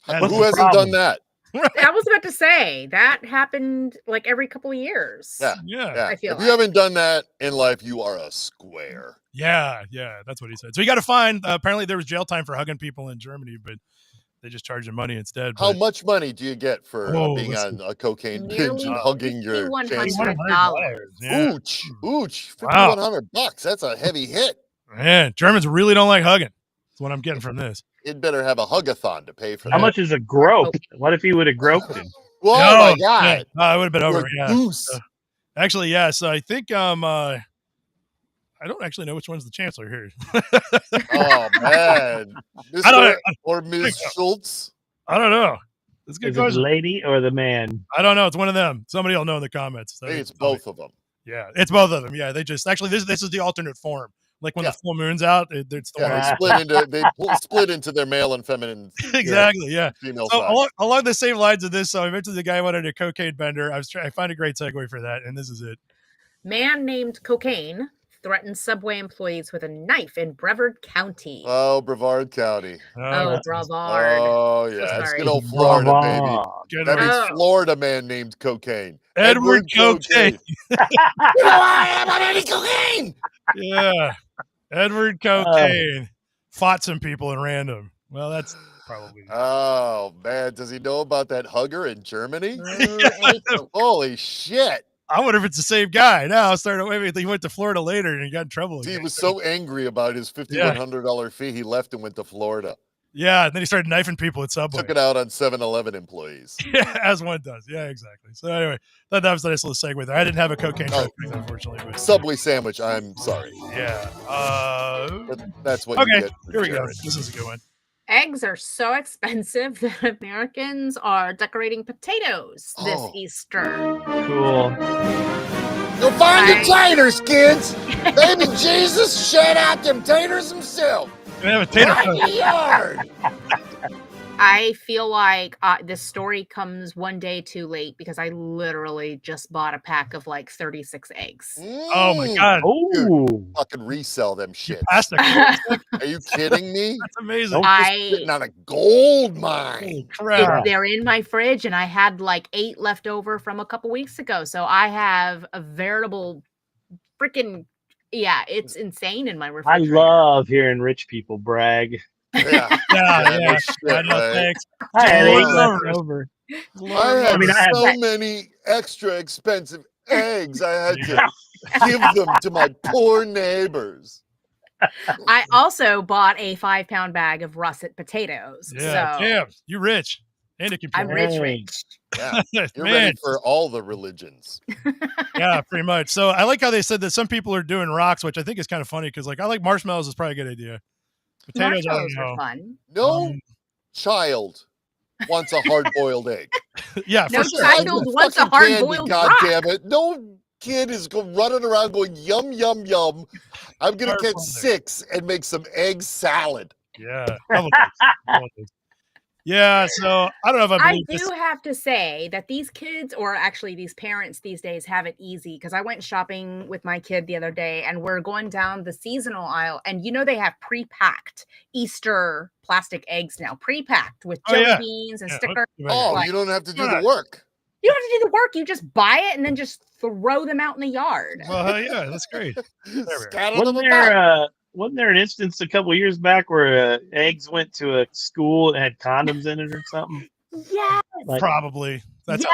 S2: Who hasn't done that?
S1: I was about to say, that happened like every couple of years.
S2: Yeah.
S1: I feel
S2: if you haven't done that in life, you are a square.
S3: Yeah, that's what he said. So he got a fine. Apparently there was jail time for hugging people in Germany, but they just charged him money instead.
S2: How much money do you get for being on a cocaine binge and hugging your chancellor?
S1: $5,100.
S2: Ooch, $5,100. That's a heavy hit.
S3: Man, Germans really don't like hugging. That's what I'm getting from this.
S2: You'd better have a hugathon to pay for that.
S4: How much is a grope? What if he would have groped him?
S2: Whoa, my God.
S3: I would have been over.
S2: Goose.
S3: Actually, so I think I don't actually know which one's the chancellor here.
S2: Oh man, Mr. or Ms. Schultz?
S3: I don't know. It's good.
S4: Is it the lady or the man?
S3: I don't know. It's one of them. Somebody will know in the comments.
S2: I think it's both of them.
S3: Yeah, it's both of them. Yeah, they just actually this is the alternate form. Like when the full moon's out, it's the
S2: they split into their male and feminine.
S3: Exactly. Yeah.
S2: Female
S3: so along the same lines of this, so I mentioned the guy wanted a cocaine bender. I find a great segue for that, and this is it.
S1: Man named Cocaine threatens Subway employees with a knife in Brevard County.
S2: Oh, Brevard County.
S1: Brevard.
S2: Oh, yeah. It's good old Florida, baby. That means Florida man named Cocaine.
S3: Edward Cocaine.
S2: You know I am. I'm Eddie Cocaine.
S3: Yeah. Edward Cocaine fought some people in random. Well, that's probably.
S2: Oh, man. Does he know about that hugger in Germany? Holy shit.
S3: I wonder if it's the same guy. Now, he went to Florida later and he got in trouble again.
S2: He was so angry about his $5,100 fee, he left and went to Florida.
S3: Yeah, and then he started knifing people at Subway.
S2: Took it out on 7-Eleven employees.
S3: Yeah, as one does. Yeah, exactly. So anyway, that was a nice little segue there. I didn't have a cocaine thing, unfortunately. But
S2: Subway sandwich, I'm sorry.
S3: Yeah.
S2: But that's what you get.
S3: Here we go. This is a good one.
S1: Eggs are so expensive that Americans are decorating potatoes this Easter.
S4: Cool.
S2: You'll find the taters, kids. Baby Jesus shed out them taters himself.
S3: We have a tater
S2: yard.
S1: I feel like this story comes one day too late because I literally just bought a pack of like 36 eggs.
S3: Oh my God.
S2: Dude, fucking resell them shit. Are you kidding me?
S3: That's amazing.
S2: Sitting on a gold mine.
S1: They're in my fridge and I had like 8 left over from a couple weeks ago. So I have a veritable freaking, it's insane in my refrigerator.
S4: I love hearing rich people brag.
S2: Yeah.
S3: Thanks.
S4: I had 8 left over.
S2: I had so many extra expensive eggs. I had to give them to my poor neighbors.
S1: I also bought a 5-pound bag of russet potatoes.
S3: Yeah, damn, you rich. And a computer.
S1: I'm rich.
S2: Yeah, you're
S3: Man.
S2: ready for all the religions.
S3: Yeah, pretty much. So I like how they said that some people are doing rocks, which I think is kind of funny because, like, I like marshmallows is probably a good idea. Potatoes, I don't
S1: Marshmallows are
S3: know.
S1: fun.
S2: No child wants a hard-boiled egg.
S3: Yeah,
S1: No
S3: for sure.
S1: child wants a
S2: Fucking
S1: hard-boiled
S2: God
S1: rock.
S2: damn it! No kid is running around going yum yum yum. I'm gonna get
S3: Hard-boiled egg.
S2: 6 and make some egg salad.
S3: Yeah. Yeah, so I don't know if I
S1: I
S3: believe this.
S1: do have to say that these kids, or actually these parents these days, have it easy because I went shopping with my kid the other day and we're going down the seasonal aisle and they have pre-packed Easter plastic eggs now, pre-packed with jelly beans and stickers.
S2: Oh, you don't have to do the work.
S1: You don't have to do the work. You just buy it and then just throw them out in the yard.
S3: Well, yeah, that's great.
S4: Wasn't there an instance a couple years back where eggs went to a school and had condoms in it or something?
S1: Yes.
S3: Probably.
S1: Yes,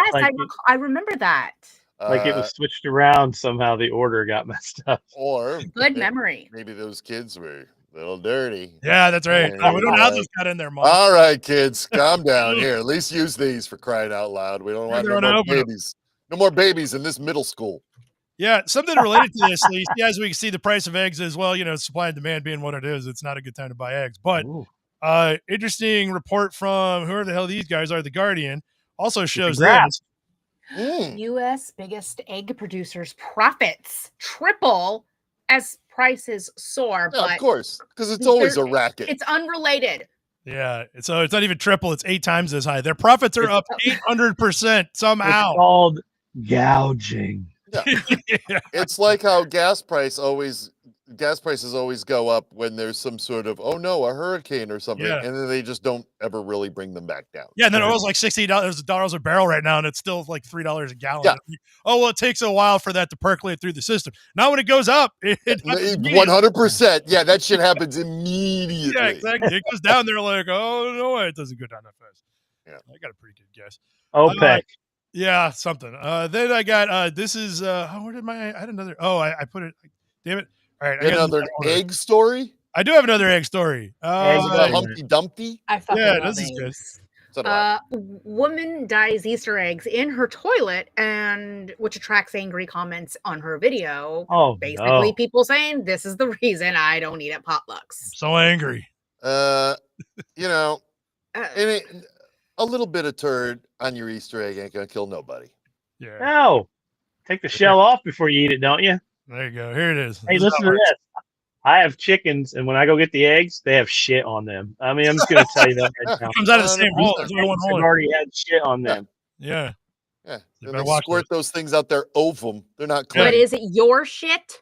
S1: I remember that.
S4: Like it was switched around somehow. The order got messed up.
S2: Or
S1: good memory.
S2: Maybe those kids were a little dirty.
S3: Yeah, that's right. We don't know how those got in there, Mom.
S2: All right, kids, calm down here. At least use these for crying out loud. We don't want no more babies. No more babies in this middle school.
S3: Yeah, something related to this, Lee. As we can see, the price of eggs as well, supply and demand being what it is, it's not a good time to buy eggs. But interesting report from whoever the hell these guys are, The Guardian, also shows this.
S1: U.S. biggest egg producers' profits triple as prices soar.
S2: Yeah,
S1: but
S2: of course, because it's always a racket.
S1: It's unrelated.
S3: Yeah, so it's not even triple; it's 8 times as high. Their profits are up 800% somehow.
S4: It's called gouging.
S2: Yeah. It's like how gas prices always go up when there's some sort of a hurricane or something, and then they just don't ever really bring them back down.
S3: Yeah, and then oil's like $60 a barrel right now, and it's still like $3 a gallon.
S2: Yeah.
S3: Oh well, it takes a while for that to percolate through the system. Now when it goes up,
S2: 100%. Yeah, that shit happens immediately.
S3: Yeah, exactly. It goes down. They're like, oh no, it doesn't go down that fast.
S2: Yeah,
S3: I got a pretty good guess.
S4: OPEC.
S3: Yeah, something. Then I got this is where did I had another I put it, damn it. All right,
S2: another egg story.
S3: I do have another egg story.
S2: Humpty Dumpty.
S1: I fucking love
S3: this is good.
S1: So woman dyes Easter eggs in her toilet, and which attracts angry comments on her video. Basically, people saying this is the reason I don't eat at potlucks.
S3: I'm so angry.
S2: A little bit of turd on your Easter egg ain't gonna kill nobody.
S3: Yeah.
S4: No. Take the shell off before you eat it, don't you?
S3: There you go. Here it is.
S4: Hey, listen to this. I have chickens, and when I go get the eggs, they have shit on them. I mean, I'm just going to tell you that right now.
S3: It comes out of the same hole. There's only one hole.
S4: They've already had shit on them.
S3: Yeah.
S2: Yeah. They squirt those things out there ovum. They're not clean.
S1: But is it your shit?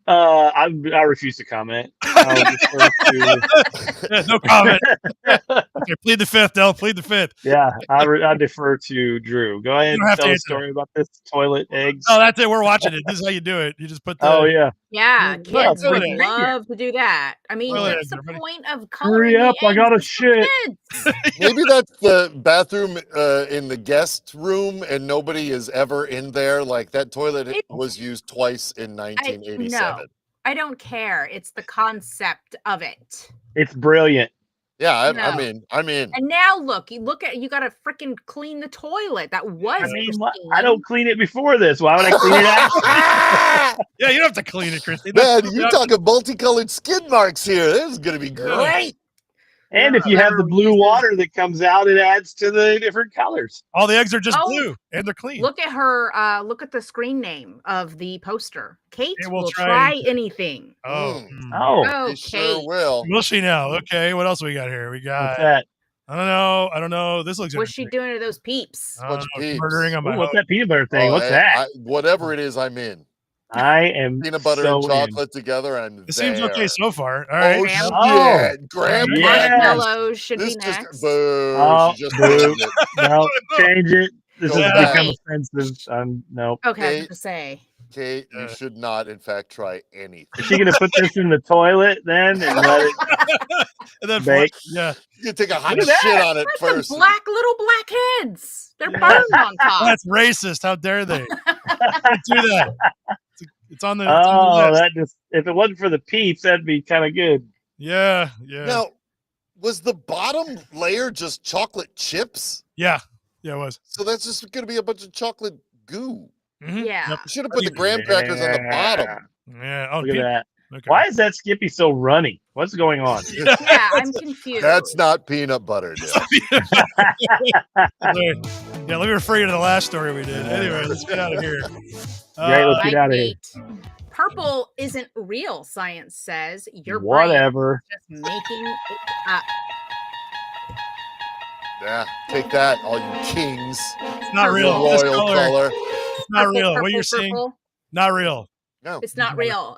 S4: I refuse to comment.
S3: No comment. Okay, plead the fifth, Del. Plead the fifth.
S4: Yeah, I defer to Drew. Go ahead and tell the story about this toilet eggs.
S3: Oh, that's it. We're watching it. This is how you do it. You just put the.
S4: Oh yeah.
S1: Yeah, kids would love to do that. I mean, what's the point of coloring?
S4: Hurry up! I got a shit.
S2: Maybe that's the bathroom in the guest room, and nobody is ever in there. Like that toilet was used twice in 1987.
S1: No, I don't care. It's the concept of it.
S4: It's brilliant.
S2: Yeah, I mean.
S1: And now you got to freaking clean the toilet. That was.
S4: I don't clean it before this. Why would I clean it after?
S3: Yeah, you don't have to clean it, Christy.
S2: Man, you're talking multicolored skid marks here. This is going to be great.
S4: And if you have the blue water that comes out, it adds to the different colors.
S3: All the eggs are just blue, and they're clean.
S1: Look at her. Look at the screen name of the poster. Kate will try anything.
S3: Oh,
S1: Kate.
S2: Sure will.
S3: Will she now? Okay, what else we got here? We got.
S4: What's that?
S3: I don't know. This looks.
S1: What's she doing to those peeps?
S3: Murdering them.
S4: What's that peanut butter thing? What's that?
S2: Whatever it is, I'm in.
S4: I am
S2: peanut butter and chocolate together, and
S3: it seems okay so far. All right.
S2: Graham
S1: marshmallows should be next.
S4: No, change it. This has become offensive. No.
S1: Okay, to say.
S2: Kate, you should not, in fact, try anything.
S4: Is she going to put this in the toilet then and let it
S3: and then
S4: bake?
S3: Yeah.
S2: You can take a hot shit on it first.
S1: The little black heads. They're burned on top.
S3: That's racist. How dare they? Do that. It's on the.
S4: That just if it wasn't for the peeps, that'd be kind of good.
S3: Yeah.
S2: Now, Was the bottom layer just chocolate chips?
S3: Yeah, it was.
S2: So that's just going to be a bunch of chocolate goo.
S3: Mhm.
S1: Yeah.
S3: Yep.
S2: You should have put the graham crackers on the bottom.
S3: Yeah. Oh,
S4: Look at that.
S3: Okay.
S4: Why is that Skippy so runny? What's going on?
S1: Yeah, I'm confused.
S2: That's not peanut butter, dude.
S3: Yeah, let me refer you to the last story we did. Anyway, let's get out of here.
S4: Right, let's get out of here.
S1: Purple isn't real, science says. Your
S4: Whatever.
S1: brain is just making it up.
S2: Yeah, take that, all you kings.
S3: It's not
S2: The
S3: real. This
S2: royal color.
S3: It's not
S1: Purple,
S3: real. What
S1: purple,
S3: you're seeing,
S1: purple.
S3: not real.
S2: No,
S1: It's not real.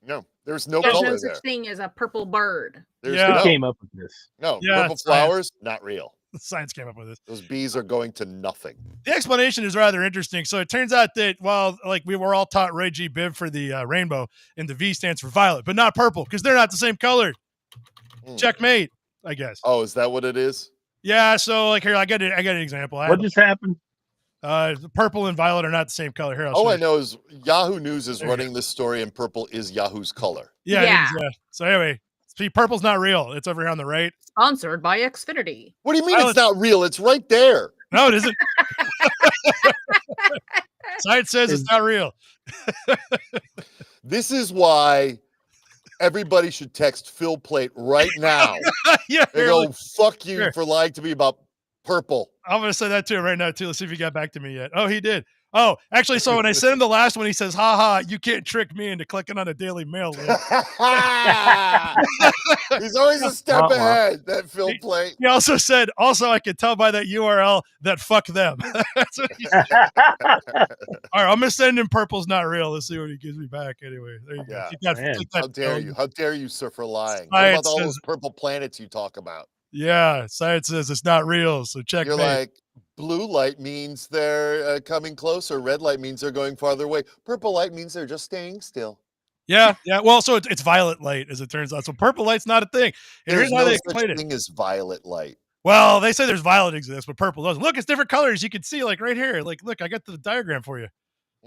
S2: no, there's no
S1: There's
S2: color
S1: no
S2: there.
S1: such thing as a purple bird.
S2: There's
S3: Yeah.
S4: Who
S2: no,
S4: came up with this?
S2: no
S3: Yeah,
S2: purple
S3: it's science.
S2: flowers, not real.
S3: Science came up with this.
S2: Those bees are going to nothing.
S3: The explanation is rather interesting. So it turns out that while like we were all taught Ray G Biv for the rainbow, and the V stands for violet, but not purple because they're not the same color. Checkmate, I guess.
S2: Oh, is that what it is?
S3: Yeah. So like here, I got an example.
S4: What just happened?
S3: Purple and violet are not the same color. Here, I'll
S2: All
S3: show
S2: I
S3: you.
S2: know is Yahoo News is
S3: There you
S2: running this story, and purple is Yahoo's color.
S3: Yeah.
S1: Yeah.
S3: It is, yeah. So anyway, see, purple's not real. It's over here on the right.
S1: Sponsored by Xfinity.
S2: What do you mean
S3: Violet-
S2: it's not real? It's right there.
S3: No, it isn't. Science says it's not real.
S2: This is why everybody should text Phil Plate right now.
S3: Yeah.
S2: They
S3: Here,
S2: go,
S3: look.
S2: fuck you
S3: Here.
S2: for lying to me about purple.
S3: I'm going to say that to him right now, too. Let's see if he got back to me yet. Oh, he did. Oh, actually, so when I sent him the last one, he says, haha, you can't trick me into clicking on a Daily Mail link.
S2: He's always a step
S4: Uh-uh.
S2: ahead, that Phil Plate.
S3: He also said, I can tell by that URL that fuck them. That's what he said. All right, I'm going to send him Purple's Not Real. Let's see what he gives me back anyway. There you
S2: Yeah.
S3: go. Keep that-
S4: Man,
S3: keep that
S2: How dare
S3: going.
S2: you? How dare you, sir, for lying? What
S3: Science
S2: about all
S3: says-
S2: those purple planets you talk about?
S3: Yeah, science says it's not real, so check
S2: You're
S3: me.
S2: like, blue light means they're coming closer. Red light means they're going farther away. Purple light means they're just staying still.
S3: Yeah. Well, so it's violet light, as it turns out. So purple light's not a thing. And
S2: There's
S3: here's how
S2: no
S3: they
S2: such
S3: explain it.
S2: thing as violet light.
S3: Well, they say there's violet exists, but purple doesn't. Look, it's different colors. You can see, like right here. Like, look, I got the diagram for you.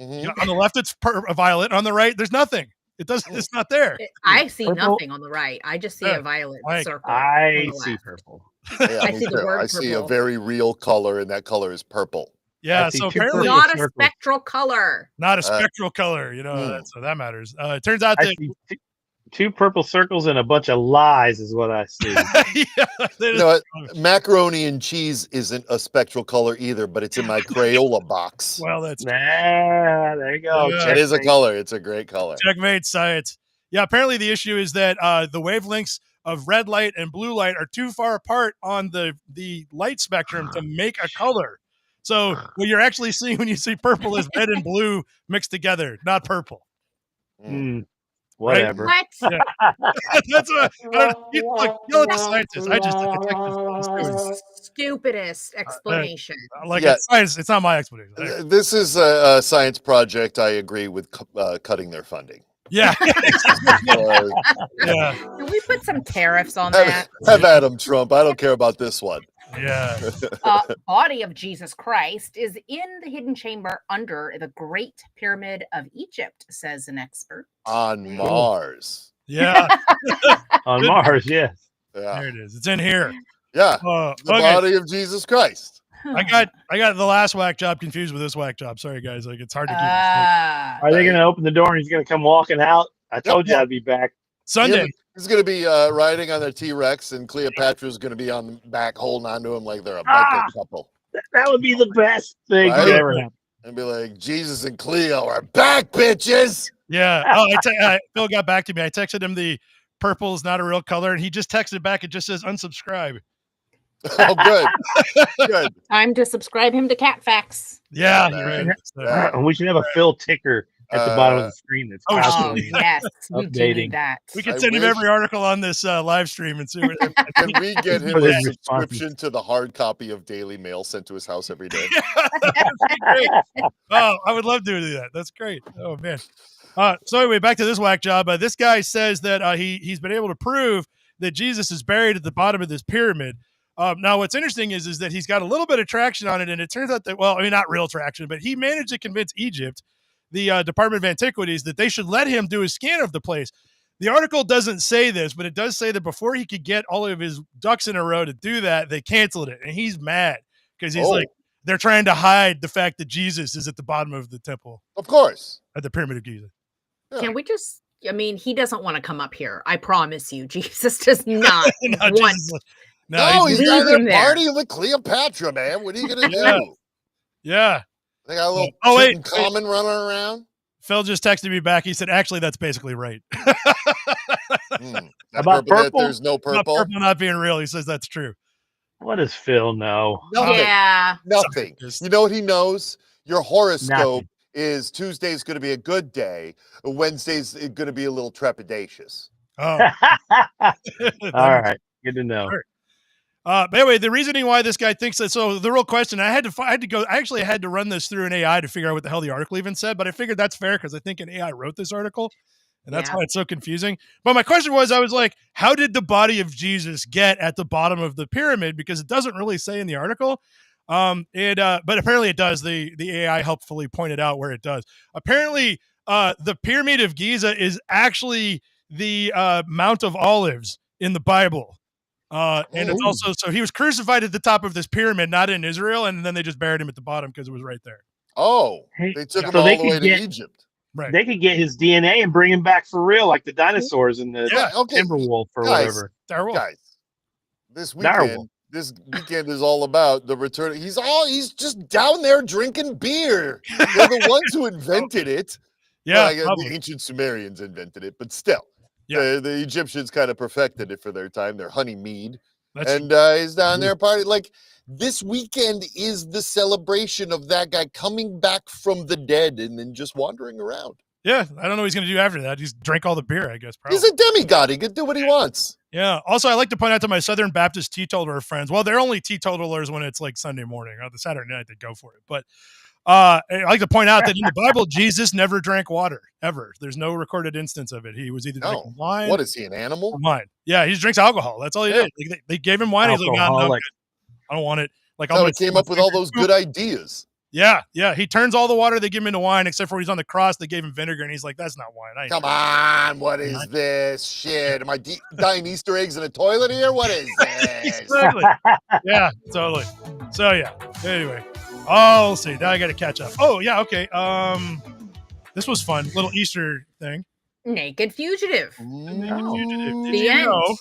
S2: Mhm.
S3: You know, on the left, it's violet. On the right, there's nothing. It doesn't. It's not there.
S1: I see
S4: Purple.
S1: nothing on the right. I just see
S3: Yeah,
S1: a violet
S3: like,
S1: circle.
S4: I
S1: on the
S4: see
S1: left.
S4: purple.
S2: Yeah,
S1: I
S2: me
S1: see the
S2: too.
S1: word
S2: I see a
S1: purple.
S2: very real color, and that color is purple.
S3: Yeah.
S4: I see
S3: So
S4: two
S3: apparently,
S4: purple
S1: Not a
S4: circles.
S1: spectral color.
S3: not a spectral color. You know, so that matters. It turns out
S4: I
S3: that.
S4: see two purple circles and a bunch of lies is what I see.
S3: Yeah,
S2: You know what? Macaroni and cheese isn't a spectral color either, but it's in my Crayola box.
S3: Well, that's
S4: There you go.
S3: Yeah.
S2: It is a
S4: Checkmate.
S2: color. It's a great color.
S3: checkmate science. Yeah. Apparently, the issue is that the wavelengths of red light and blue light are too far apart on the light spectrum to make a color. So what you're actually seeing when you see purple is red and blue mixed together, not purple.
S4: Whatever.
S1: What?
S3: That's what you look at scientists. I just detected
S1: Stupidest explanation.
S3: like
S2: Yeah.
S3: it's science. It's not my explanation. There.
S2: This is a science project. I agree with cutting their funding.
S3: Yeah,
S2: Uh,
S3: yeah,
S1: Can we put some tariffs on that?
S2: have at 'em, Trump. I don't care about this one.
S3: yeah.
S1: Body of Jesus Christ is in the hidden chamber under the Great Pyramid of Egypt, says an expert.
S2: On Mars.
S3: Yeah,
S4: On Mars, yes.
S2: Yeah.
S3: there it is. It's in here.
S2: Yeah.
S3: The
S2: The body of Jesus Christ.
S3: I got the last whack job confused with this whack job. Sorry guys, like it's hard to keep it straight.
S4: Are they going to open the door and he's going to come walking out? I told you I'd be back.
S3: Sunday.
S2: He's going to be riding on their T-Rex, and Cleopatra's going to be on the back holding onto him like they're a biker couple.
S4: That would be the best thing
S2: Right?
S4: that ever happened.
S2: And be like, Jesus and Cleo are back, bitches.
S3: Yeah. Oh, Phil got back to me. I texted him the purple is not a real color, and he just texted back. It just says unsubscribe.
S2: Oh, good. Good.
S1: Time to subscribe him to Cat Facts.
S3: Yeah,
S2: Yeah,
S3: you're right.
S2: man.
S3: So-
S2: Yeah.
S4: We should have a fill ticker at the bottom of the screen that's
S3: oh,
S4: constantly
S1: yes, we do
S4: updating.
S1: need that.
S3: we can
S2: I
S3: send him
S2: wish-
S3: every article on this live stream and see what.
S2: Can we get him
S4: Put
S2: a
S4: in responses.
S2: subscription to the hard copy of Daily Mail sent to his house every day?
S3: Oh, I would love to do that. That's great. Oh man. So anyway, back to this whack job. This guy says that he's been able to prove that Jesus is buried at the bottom of this pyramid. Now, what's interesting is that he's got a little bit of traction on it, and it turns out that, well, I mean, not real traction, but he managed to convince Egypt, the Department of Antiquities, that they should let him do a scan of the place. the article doesn't say this, but it does say that before he could get all of his ducks in a row to do that, they canceled it. And he's mad because he's like, they're trying to hide the fact that Jesus is at the bottom of the temple.
S2: Of course.
S3: At the Pyramid of Giza.
S2: Yeah.
S1: Can we just, I mean, he doesn't want to come up here. I promise you. Jesus does not want.
S2: No, he's down there partying with Cleopatra, man. What are you going to do?
S3: Yeah.
S2: They got a little common running around.
S3: Phil just texted me back. He said, actually, that's basically right.
S4: About purple?
S2: There's no purple.
S3: About purple not being real. He says that's true.
S4: What does Phil know?
S2: Nothing.
S1: Yeah.
S2: Nothing. You know what he knows? Your horoscope is Tuesday's going to be a good day. Wednesday's going to be a little trepidatious.
S3: Oh.
S4: All right. Good to know.
S3: But anyway, the reasoning why this guy thinks that. So the real question, I had to run this through an AI to figure out what the hell the article even said. But I figured that's fair because I think an AI wrote this article, and that's why it's so confusing. But my question was, I was like, how did the body of Jesus get at the bottom of the pyramid? Because it doesn't really say in the article. But apparently it does. The AI helpfully pointed out where it does. Apparently, the Pyramid of Giza is actually the Mount of Olives in the Bible. And it's also, so he was crucified at the top of this pyramid, not in Israel, and then they just buried him at the bottom because it was right there.
S2: Oh, they took him all the way to Egypt.
S3: Right.
S4: They could get his DNA and bring him back for real, like the dinosaurs in the Timberwolf or whatever.
S2: Guys, this weekend is all about the return. He's just down there drinking beer. They're the ones who invented it.
S3: Yeah,
S2: well, the ancient Sumerians invented it, but still. Yeah. The Egyptians kind of perfected it for their time, their honey mead. He's down there partying. Like, this weekend is the celebration of that guy coming back from the dead and then just wandering around.
S3: Yeah, I don't know what he's going to do after that. He's drank all the beer, I guess. Probably.
S2: He's a demigod. He can do what he wants.
S3: Yeah. Also, I like to point out to my Southern Baptist teetotaler friends, well, they're only teetotalers when it's like Sunday morning. Or the Saturday night, they go for it. But I like to point out that in the Bible, Jesus never drank water, ever. There's no recorded instance of it. He was either drinking wine.
S2: What is he, an animal?
S3: Wine. Yeah, he drinks alcohol. That's all he did. They gave him wine. He's like, no, I don't want it. Like,
S2: he came up with all those good ideas.
S3: Yeah. He turns all the water they give him into wine, except for when he's on the cross, they gave him vinegar, and he's like, that's not wine.
S2: Come on, what is this shit? Am I dying Easter eggs in a toilet here? What is this?
S3: Exactly. Yeah, totally. So, yeah. Anyway. Oh, we'll see. Now I got to catch up. Oh, yeah, okay. This was fun. Little Easter thing.
S1: Naked Fugitive.
S3: The end.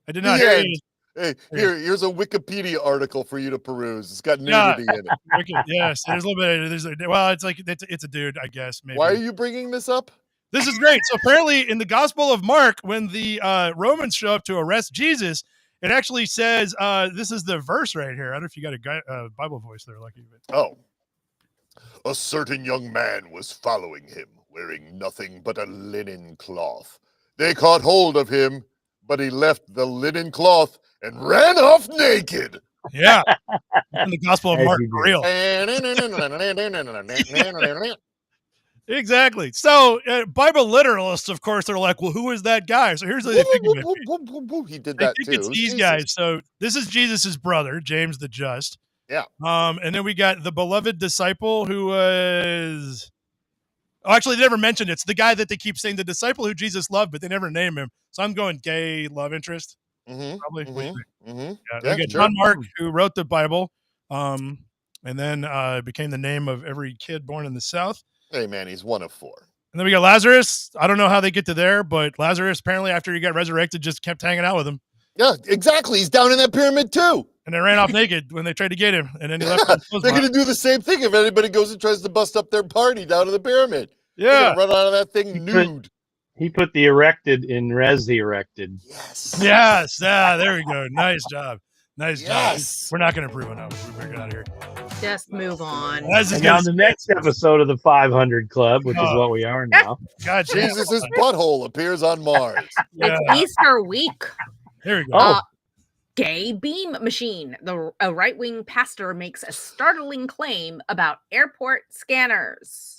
S3: I did not hear you.
S2: Hey, here's a Wikipedia article for you to peruse. It's got nudity in it.
S3: Yes, there's a little bit. Well, it's like it's a dude, I guess. Maybe.
S2: Why are you bringing this up?
S3: This is great. So apparently, in the Gospel of Mark, when the Romans show up to arrest Jesus, it actually says this is the verse right here. I don't know if you got a Bible voice there, Lucky.
S2: Oh, a certain young man was following him, wearing nothing but a linen cloth. They caught hold of him, but he left the linen cloth and ran off naked.
S3: Yeah. In the Gospel of Mark, real. Exactly. So, Bible literalists, of course, they're like, well, who is that guy? So here's what they think
S2: he did that too.
S3: It's these guys. So this is Jesus's brother, James the Just.
S2: Yeah.
S3: And then we got the beloved disciple who was... Oh, actually, they never mentioned it. It's the guy that they keep saying, the disciple who Jesus loved, but they never name him. So I'm going gay love interest. Probably. Yeah, we got John Mark, who wrote the Bible, and then became the name of every kid born in the South.
S2: Hey, man, he's one of four.
S3: And then we got Lazarus. I don't know how they get to there, but Lazarus, apparently, after he got resurrected, just kept hanging out with him.
S2: Yeah, exactly. He's down in that pyramid, too.
S3: And they ran off naked when they tried to get him. And then he left.
S2: They're going to do the same thing if anybody goes and tries to bust up their party down in the pyramid.
S3: Yeah.
S2: Run out of that thing nude.
S4: He put the erected in resurrected.
S2: Yes.
S3: Yes. Yeah, there we go. Nice job. Nice
S2: job.
S3: We're not going to prove it now. We're going to get out of here.
S1: Just move on.
S4: And now the next episode of the 500 Club, which is what we are now.
S3: God,
S2: Jesus' butthole appears on Mars.
S1: It's Easter week.
S3: There we go.
S1: Gay beam machine. A right-wing pastor makes a startling claim about airport scanners.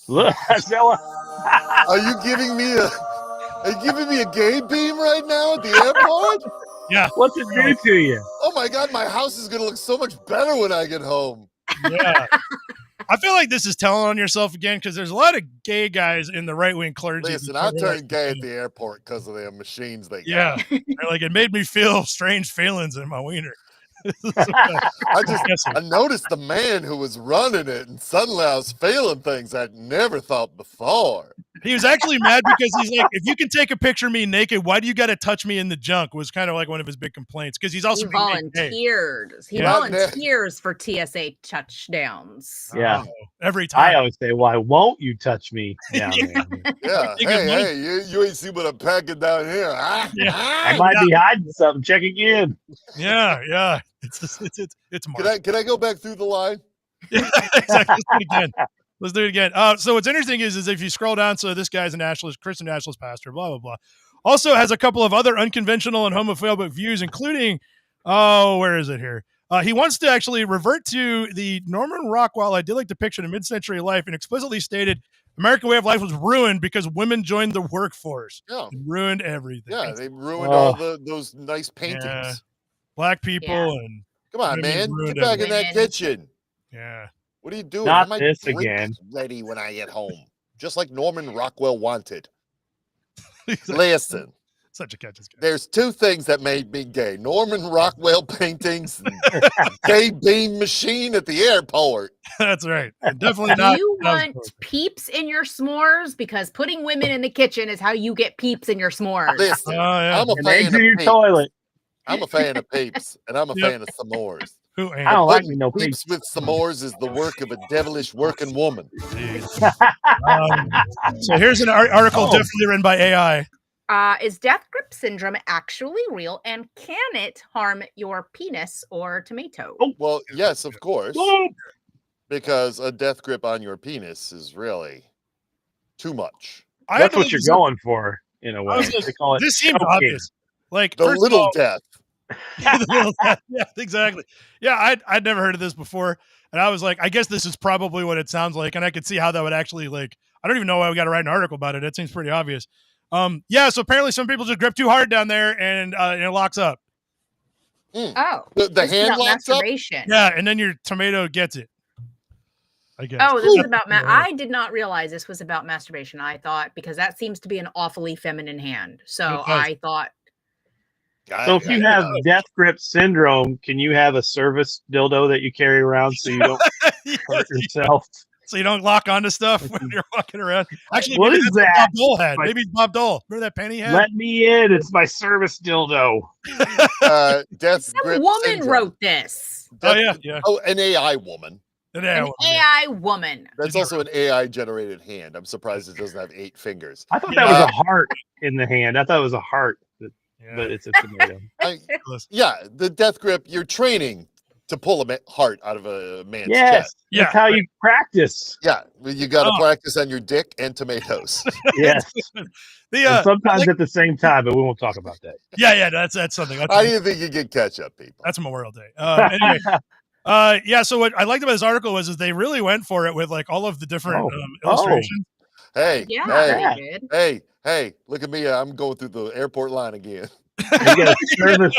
S4: Look,
S2: Are you giving me a gay beam right now at the airport?
S3: Yeah.
S4: What's it do to you?
S2: Oh my God, my house is gonna look so much better when I get home.
S3: Yeah. I feel like this is telling on yourself again because there's a lot of gay guys in the right-wing clergy.
S2: Listen, I turned gay at the airport because of the machines they got.
S3: Yeah. Like, it made me feel strange feelings in my wiener.
S2: I noticed the man who was running it, and suddenly I was feeling things I'd never thought before.
S3: He was actually mad because he's like, if you can take a picture of me naked, why do you got to touch me in the junk? Was kind of like one of his big complaints because he's also
S1: volunteered. He volunteers for TSA touchdowns.
S4: Yeah,
S3: every time.
S4: I always say, "Why won't you touch me down there?"
S2: Yeah, hey, you ain't see what I'm packing down here.
S4: I might be hiding something. Check again.
S3: Yeah. It's Mark.
S2: Can I go back through the line?
S3: Yeah, exactly. Let's do it again. So what's interesting is if you scroll down, so this guy's a nationalist, Christian nationalist pastor, blah, blah, blah. Also has a couple of other unconventional and homophobic views, including, where is it here? He wants to actually revert to the Norman Rockwell idyllic depiction of mid-century life and explicitly stated American way of life was ruined because women joined the workforce.
S2: Yeah.
S3: It ruined everything.
S2: Yeah, they ruined all those nice paintings.
S3: Yeah. Black people and
S2: come on, man, get back in that kitchen.
S3: Yeah.
S2: What are you doing?
S4: Not this again.
S2: Ready when I get home, just like Norman Rockwell wanted. Listen,
S3: such a catch.
S2: There's two things that made me gay: Norman Rockwell paintings, and gay beam machine at the airport.
S3: That's right. Definitely not.
S1: Do you want peeps in your s'mores? Because putting women in the kitchen is how you get peeps in your s'mores.
S2: Listen, I'm a fan of
S4: your
S2: peeps.
S4: Toilet.
S2: I'm a fan of peeps, and I'm a fan of s'mores.
S3: Who ain't?
S4: I don't like me no
S2: peeps with s'mores is the work of a devilish working woman.
S3: So here's an article definitely written by AI.
S1: Is death grip syndrome actually real, and can it harm your penis or tomato?
S2: Well, yes, of course, because a death grip on your penis is really too much.
S4: That's what you're going for, in a way. They call it
S3: this seems obvious. Like
S2: the little death.
S3: Yeah, exactly. Yeah, I'd never heard of this before, and I was like, I guess this is probably what it sounds like, and I could see how that would actually like. I don't even know why we got to write an article about it. It seems pretty obvious. Yeah. So apparently, some people just grip too hard down there, and it locks up.
S1: Oh,
S2: the hand locks up.
S3: Yeah, and then your tomato gets it. I guess.
S1: Oh, this is about I did not realize this was about masturbation. I thought because that seems to be an awfully feminine hand. So I thought.
S4: So if you have death grip syndrome, can you have a service dildo that you carry around so you don't hurt yourself?
S3: So you don't lock onto stuff when you're walking around. Actually,
S4: what is that?
S3: Bob Dole had. Maybe it's Bob Dole. Remember that penny had?
S4: Let me in. It's my service dildo.
S2: Death grip
S1: woman
S2: syndrome.
S1: wrote this.
S3: Yeah.
S2: Oh, an AI woman.
S1: An AI woman.
S2: That's also an AI generated hand. I'm surprised it doesn't have 8 fingers.
S4: I thought that was a heart in the hand. I thought it was a heart, but it's a tomato.
S2: The death grip. You're training to pull a heart out of a man's
S4: chest.
S3: Yeah,
S4: that's how you practice.
S2: Yeah, you got to practice on your dick and tomatoes.
S4: Yes. And sometimes at the same time, but we won't talk about that.
S3: Yeah, that's something.
S2: I didn't think you could catch up, people.
S3: That's Memorial Day. Anyway. So what I liked about this article was they really went for it with like all of the different illustrations.
S2: Hey,
S1: hey,
S2: look at me. I'm going through the airport line again.
S4: You got a service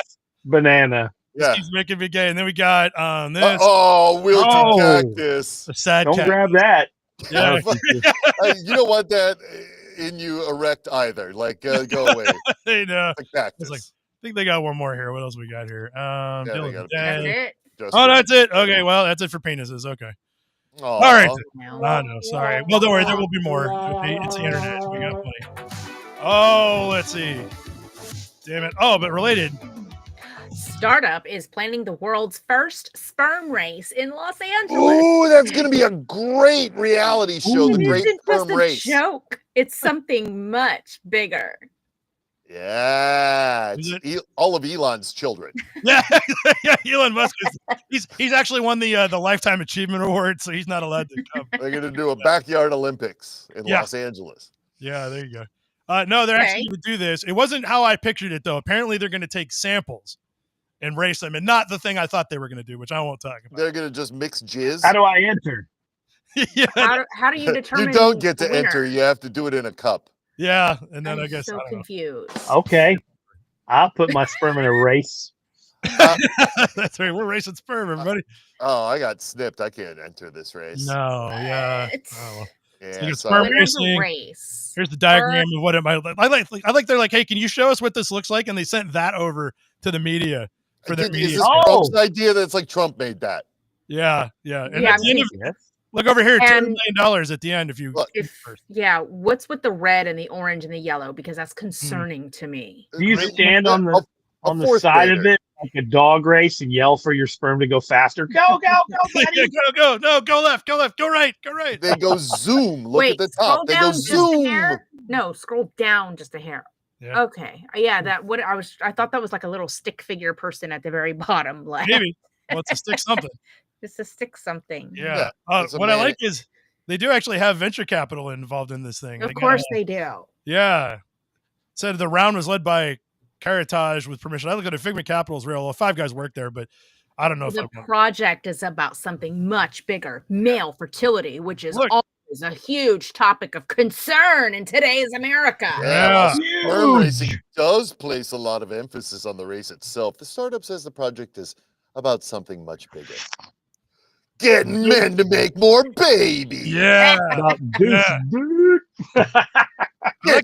S4: banana.
S2: Yeah.
S3: He's making me gay. And then we got this.
S2: Wilted cactus.
S3: A sad
S4: Don't grab that.
S3: Yeah.
S2: You don't want that in you erect either. Like, go away.
S3: I know.
S2: Cactus.
S3: I think they got one more here. What else we got here?
S1: That's it.
S3: That's it. Okay, well, that's it for penises. Okay.
S2: Aww.
S3: All right. No, sorry. Well, don't worry. There will be more. It's the internet. We got plenty. Oh, let's see. Damn it. Oh, but related.
S1: Startup is planning the world's first sperm race in Los Angeles.
S2: Oh, that's going to be a great reality show. The Great Sperm Race.
S1: Joke. It's something much bigger.
S2: Yeah, all of Elon's children.
S3: Yeah, Elon Musk he's actually won the Lifetime Achievement Award, so he's not allowed to come.
S2: They're going to do a backyard Olympics in Los Angeles.
S3: Yeah, there you go. No, they're actually going to do this. It wasn't how I pictured it, though. Apparently, they're going to take samples and race them, and not the thing I thought they were going to do, which I won't talk about.
S2: They're going to just mix jizz.
S4: How do I enter?
S1: How do you determine?
S2: You don't get to enter. You have to do it in a cup.
S3: Yeah, and then
S1: I'm
S3: I guess
S1: so confused.
S4: Okay, I'll put my sperm in a race.
S3: That's right. We're racing sperm, everybody.
S2: Oh, I got snipped. I can't enter this race.
S3: No, yeah.
S1: Oh,
S2: yeah.
S3: Sperm racing.
S1: Race.
S3: Here's the diagram of what it might look like. I like they're like, hey, can you show us what this looks like? And they sent that over to the media for their media.
S2: Is this Trump's idea that it's like Trump made that?
S3: Yeah, yeah. And
S1: yeah,
S3: at the end of, look over here, $200 million at the end. If you look,
S1: what's with the red and the orange and the yellow? Because that's concerning to me.
S4: Do you stand on the side of it like a dog race and yell for your sperm to go faster? Go, buddy!
S3: Go left, go right.
S2: They go zoom. Look at the top. They go zoom.
S1: No, scroll down just a hair. Yeah. Okay. Yeah, I thought that was like a little stick figure person at the very bottom. Like
S3: maybe. Well, it's a stick something.
S1: It's a stick something.
S3: Yeah. What I like is they do actually have venture capital involved in this thing.
S1: Of course they do.
S3: Yeah. Said the round was led by Caritage with permission. I look at it, Figment Capital's real. Well, 5 guys work there, but I don't know.
S1: The project is about something much bigger, male fertility, which is always a huge topic of concern in today's America.
S2: Yeah. Sperm racing does place a lot of emphasis on the race itself. The startup says the project is about something much bigger. Getting men to make more babies.
S3: Yeah.
S2: Get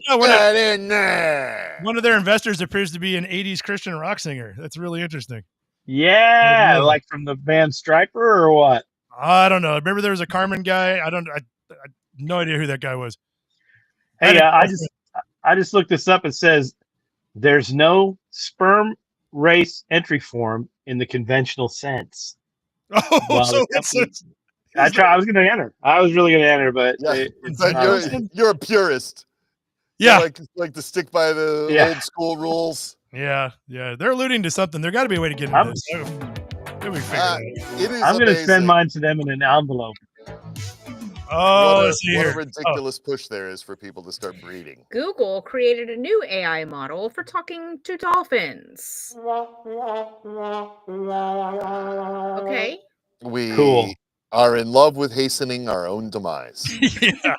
S2: that in there.
S3: One of their investors appears to be an 80s Christian rock singer. That's really interesting.
S4: Yeah, like from the band Striper or what?
S3: I don't know. Remember there was a Carmen guy? I no idea who that guy was.
S4: Hey, I just looked this up. It says there's no sperm race entry form in the conventional sense.
S3: Oh, so
S4: I was going to enter. I was really going to enter, but
S2: you're a purist.
S3: Yeah,
S2: like to stick by the old school rules.
S3: Yeah. They're alluding to something. There got to be a way to get into this.
S2: I'm
S4: going to send mine to them in an envelope.
S3: Oh,
S2: what a ridiculous push there is for people to start breeding.
S1: Google created a new AI model for talking to dolphins. Okay.
S2: We are in love with hastening our own demise.
S3: Yeah.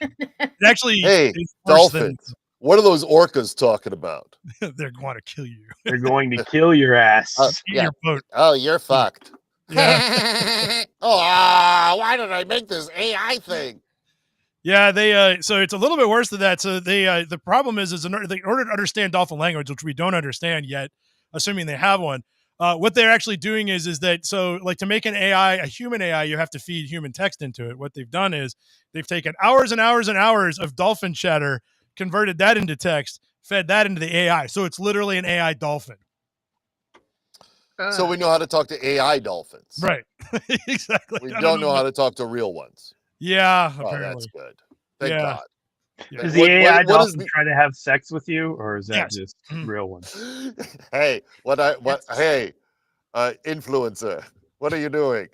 S3: Actually,
S2: hey, dolphins. What are those orcas talking about?
S3: They're going to kill you.
S4: They're going to kill your ass.
S3: Your boat.
S2: Oh, you're fucked.
S3: Yeah.
S2: Why did I make this AI thing?
S3: Yeah, so it's a little bit worse than that. So the problem is in order to understand dolphin language, which we don't understand yet, assuming they have one, what they're actually doing is that, so like to make an AI, a human AI, you have to feed human text into it. What they've done is they've taken hours and hours and hours of dolphin chatter, converted that into text, fed that into the AI. So it's literally an AI dolphin.
S2: So we know how to talk to AI dolphins.
S3: Right. Exactly.
S2: We don't know how to talk to real ones.
S3: Yeah.
S2: Oh,
S3: apparently.
S2: that's good. Thank God.
S3: Yeah.
S4: Does the AI dolphin try to have sex with you, or is that just real ones?
S2: Hey, influencer, what are you doing?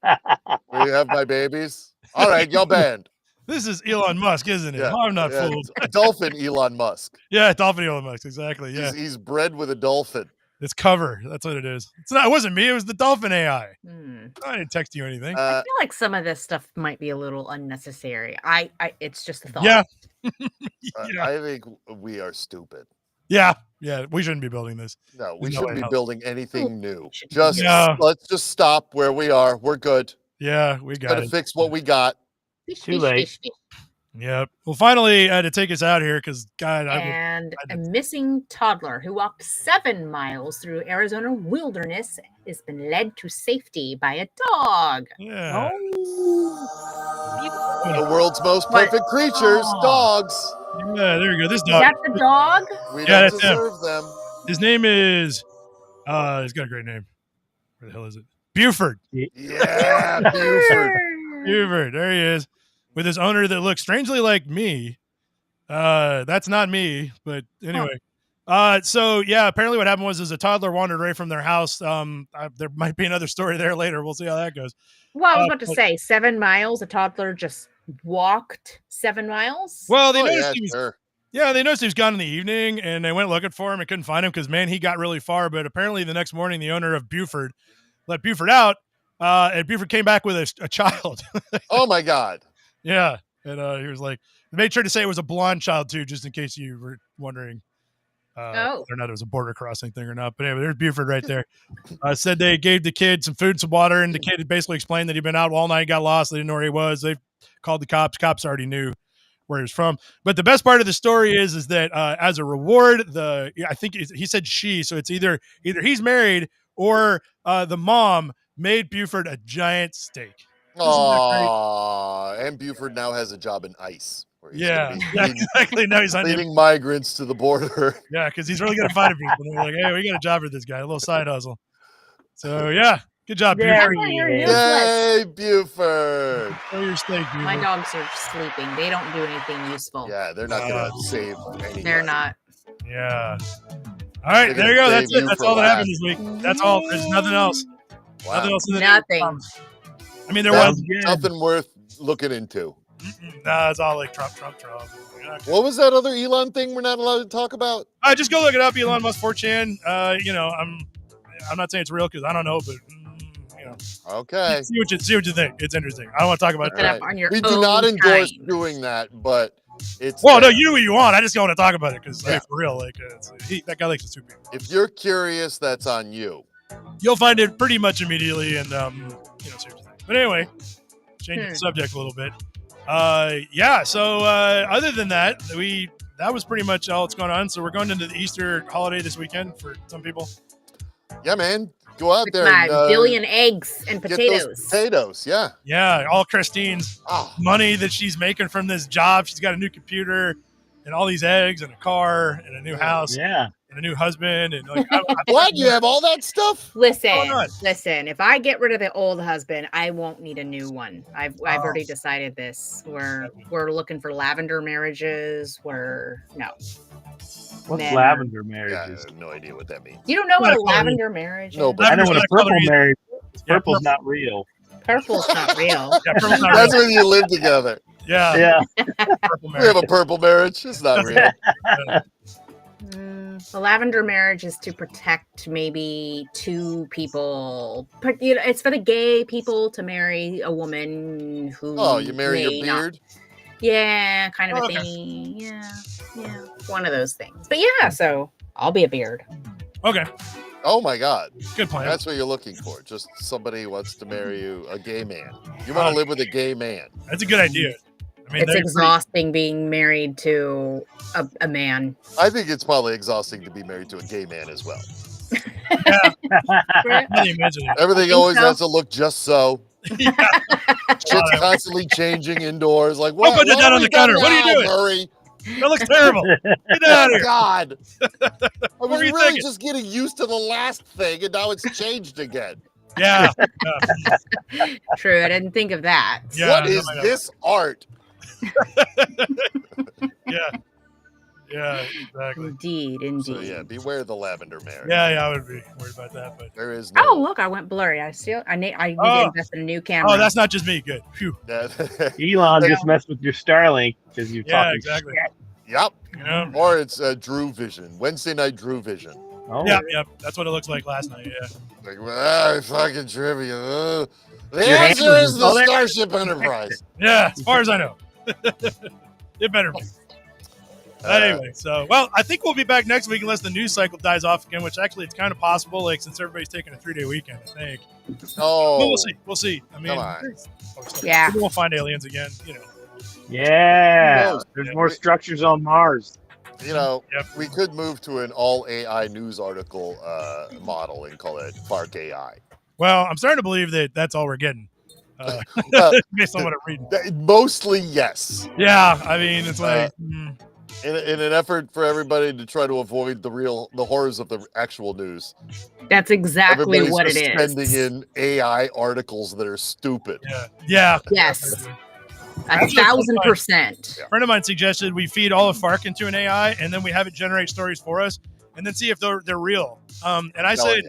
S2: Will you have my babies? All right, you're banned.
S3: This is Elon Musk, isn't it?
S2: Yeah,
S3: I'm not fooled.
S2: Dolphin Elon Musk.
S3: Yeah, dolphin Elon Musk, exactly. Yeah,
S2: he's bred with a dolphin.
S3: It's cover. That's what it is. It wasn't me. It was the dolphin AI. I didn't text you anything.
S1: I feel like some of this stuff might be a little unnecessary. It's just a thought.
S3: Yeah.
S2: I think we are stupid.
S3: Yeah. We shouldn't be building this.
S2: No, we shouldn't be building anything new. Let's just stop where we are. We're good.
S3: Yeah, we got
S2: to fix what we got.
S4: Too late.
S3: Yep. Well, finally, to take us out here, because God,
S1: a missing toddler who walked 7 miles through Arizona wilderness has been led to safety by a dog.
S3: Yeah.
S2: The world's most perfect creatures, dogs.
S3: Yeah, there you go. This dog.
S1: Is that the dog?
S2: We don't deserve them.
S3: His name is. He's got a great name. Where the hell is it? Buford.
S2: Yeah, Buford.
S3: Buford. There he is. With his owner that looks strangely like me. That's not me, but anyway. So yeah, apparently what happened was a toddler wandered away from their house. There might be another story there later. We'll see how that goes.
S1: Well, I was about to say 7 miles. A toddler just walked 7 miles.
S3: Well, they noticed they noticed he was gone in the evening, and they went looking for him and couldn't find him because man, he got really far. But apparently the next morning, the owner of Buford let Buford out, and Buford came back with a child.
S2: Oh my God.
S3: Yeah. And he was like, they made sure to say it was a blonde child too, just in case you were wondering.
S1: Oh.
S3: Whether or not it was a border crossing thing or not. But anyway, there's Buford right there. Said they gave the kid some food, some water, and the kid had basically explained that he'd been out all night, got lost. They didn't know where he was. They called the cops. Cops already knew where he was from. But the best part of the story is that as a reward, I think he said she, so it's either he's married or the mom made Buford a giant steak.
S2: Aww, and Buford now has a job in ICE.
S3: Yeah, exactly. Now he's
S2: leading migrants to the border.
S3: Yeah, because he's really good at finding people. They're like, hey, we got a job for this guy, a little side hustle. So yeah, good job, Buford.
S2: Yay, Buford!
S3: Your steak, Buford.
S1: My dogs are sleeping. They don't do anything useful.
S2: Yeah, they're not going to save anybody.
S1: They're not.
S3: Yeah. All right, there you go. That's it. That's all that happened this week. That's all. There's nothing else.
S2: Wow.
S3: Nothing else in the
S1: news.
S3: I mean, there was
S2: nothing worth looking into.
S3: Nah, it's all like Trump.
S2: What was that other Elon thing we're not allowed to talk about?
S3: Just go look it up, Elon Musk 4chan. I'm not saying it's real because I don't know, but
S2: okay.
S3: See what you think. It's interesting. I don't want to talk about
S1: it. Up on your
S2: we do not endorse doing that, but it's
S3: no, you do what you want. I just don't want to talk about it because for real, that guy likes to sue people.
S2: If you're curious, that's on you.
S3: You'll find it pretty much immediately, and see what you think. But anyway, changing the subject a little bit. So other than that, that was pretty much all that's going on. So we're going into the Easter holiday this weekend for some people.
S2: Yeah, man. Go out there
S1: and billion eggs and potatoes.
S2: Potatoes, yeah.
S3: Yeah, all Christine's money that she's making from this job. She's got a new computer and all these eggs and a car and a new house.
S4: Yeah.
S3: And a new husband and
S2: what? You have all that stuff?
S1: Listen. If I get rid of the old husband, I won't need a new one. I've already decided this. We're looking for lavender marriages.
S4: What's lavender marriages?
S2: Yeah, I have no idea what that means.
S1: You don't know what a lavender marriage is?
S2: No,
S4: but I know what a purple marriage is. Purple's not real.
S1: Purple's not real.
S2: That's when you live together.
S3: Yeah.
S2: We have a purple marriage. It's not real.
S1: The lavender marriage is to protect maybe two people. But it's for the gay people to marry a woman who.
S2: Oh, you marry your beard?
S1: Yeah, kind of a thing. Yeah. One of those things. But yeah, so I'll be a beard.
S3: Okay.
S2: Oh my God.
S3: Good plan.
S2: That's what you're looking for. Just somebody who wants to marry you, a gay man. You want to live with a gay man.
S3: That's a good idea. I mean,
S1: it's exhausting being married to a man.
S2: I think it's probably exhausting to be married to a gay man as well. Everything always has to look just so. Shit's constantly changing indoors. Like, what?
S3: Put it down on the counter. What are you doing?
S2: Murray?
S3: That looks terrible. Get out of here.
S2: God. I was really just getting used to the last thing, and now it's changed again.
S3: Yeah.
S1: True. I didn't think of that.
S2: Yeah, what is this art?
S3: Yeah, exactly.
S1: Indeed.
S2: So yeah, beware the lavender marriage.
S3: Yeah, I would be worried about that, but
S2: there is no.
S1: Oh, look, I went blurry. I need to invest in a new camera.
S3: Oh, that's not just me. Good. Phew.
S4: Elon just messed with your Starlink because you're talking
S3: exactly.
S4: shit.
S2: Yep.
S3: Yeah.
S2: Or it's Drew Vision. Wednesday night Drew Vision.
S4: Oh.
S3: Yep. That's what it looks like last night. Yeah.
S2: Like, fucking trivia. The answer is the Starship Enterprise.
S3: Yeah, as far as I know. It better be. Anyway, I think we'll be back next week unless the news cycle dies off again, which actually it's kind of possible, since everybody's taking a 3-day weekend, I think.
S2: Oh.
S3: But we'll see. I mean, maybe we'll find aliens again,
S4: Yeah. There's more structures on Mars.
S2: We could move to an all AI news article model and call it Fark AI.
S3: Well, I'm starting to believe that that's all we're getting. Based on what I'm reading.
S2: Mostly, yes.
S3: Yeah, I mean, it's like...
S2: In an effort for everybody to try to avoid the horrors of the actual news.
S1: That's exactly what it is.
S2: Sending in AI articles that are stupid.
S3: Yeah.
S1: Yes. 1,000%.
S3: A friend of mine suggested we feed all of Fark into an AI and then we have it generate stories for us and then see if they're real. And I said,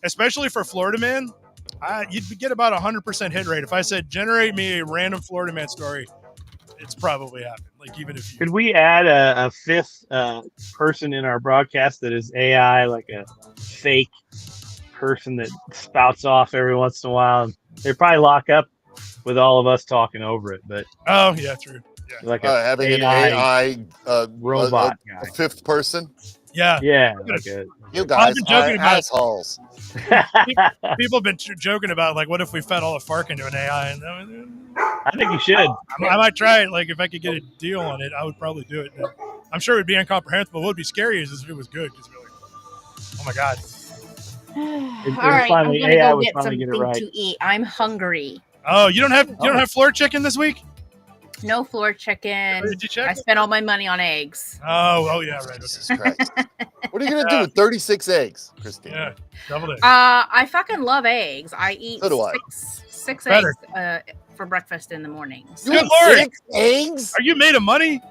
S3: especially for Florida Man, you'd get about 100% hit rate. If I said, generate me a random Florida Man story, it's probably happened. Like, even if
S4: could we add a fifth person in our broadcast that is AI, like a fake person that spouts off every once in a while? They probably lock up with all of us talking over it. But
S3: true. Yeah.
S4: Like
S2: having an AI
S4: robot
S2: a fifth person.
S3: Yeah.
S4: Yeah. Okay.
S2: You guys
S3: been
S2: are
S3: joking about it.
S2: assholes.
S3: People have been joking about like, what if we fed all the Fark into an AI? And
S4: I think you should.
S3: I might try it. Like, if I could get a deal on it, I would probably do it. I'm sure it would be incomprehensible. What would be scary is if it was good. Just be like, oh my god.
S1: All right, I'm gonna go get something to eat. I'm hungry.
S3: Oh, you don't have floor chicken this week?
S1: No floor chicken.
S3: Did you check?
S1: I spent all my money on eggs.
S3: Oh yeah, right.
S2: Jesus Christ. What are you gonna do with 36 eggs, Christine?
S3: Yeah, double it.
S1: I fucking love eggs. I eat
S2: So do I.
S1: six eggs for breakfast in the mornings.
S2: You eat 6 eggs?
S3: Are you made of money?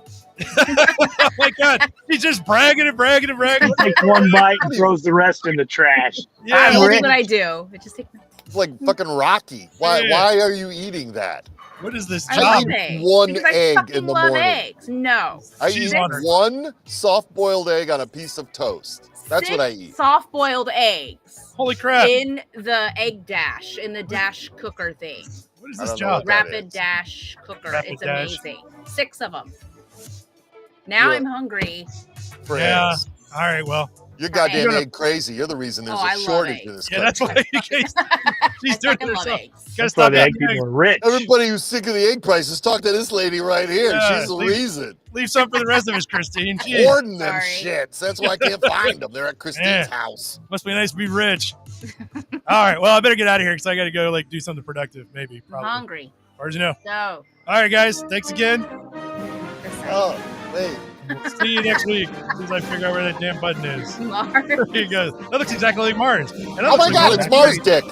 S3: Oh my god, he's just bragging and bragging and bragging.
S4: Takes one bite and throws the rest in the trash.
S1: Yeah, that's what I do. It just takes.
S2: It's like fucking Rocky. Why are you eating that?
S3: What is this
S1: I
S3: job?
S1: love eggs.
S2: One
S1: Because
S2: egg in the
S1: love
S2: morning.
S1: Eggs. No.
S2: I
S3: She's
S2: eat
S3: honored.
S2: one soft-boiled egg on a piece of toast. That's what I eat.
S1: Soft-boiled eggs.
S3: Holy crap!
S1: In the egg dash, in the dash cooker thing.
S3: What is
S2: I
S3: this
S2: don't know
S3: job?
S2: what that
S1: Rapid
S2: is.
S1: dash cooker.
S3: Rapid
S1: It's
S3: dash.
S1: amazing. 6 of them. Now
S2: Yeah.
S1: I'm hungry.
S2: For
S3: Yeah.
S2: eggs.
S3: All right. Well.
S2: You're goddamn
S3: Eggs.
S2: egg crazy. You're the reason there's
S1: I
S2: a
S1: love
S2: shortage
S1: eggs.
S2: in this
S3: Yeah,
S2: country.
S3: that's why she's doing it
S1: I love
S3: herself.
S1: eggs.
S3: Gotta
S4: That's
S3: stop
S4: why the
S3: that.
S4: egg people are rich.
S2: Everybody who's sick of the egg prices, talk to this lady right here.
S3: Yeah,
S2: She's the
S3: leave-
S2: reason.
S3: Leave some for the rest of us, Christine. Jeez.
S2: Hoarding them
S1: Sorry.
S2: shits. That's why I can't find them. They're at Christine's
S3: Yeah.
S2: house.
S3: Must be nice to be rich. All right. Well, I better get out of here because I got to go do something productive. Maybe.
S1: I'm
S3: Probably.
S1: hungry.
S3: Or as you know.
S1: So.
S3: All right, guys. Thanks again.
S2: Oh, wait.
S3: See you next week. As soon as I figure out where that damn button is.
S1: Mars.
S3: There you go. That looks exactly like Mars. And that
S2: Oh
S3: looks
S2: my
S3: like
S2: god, it's Mars dick.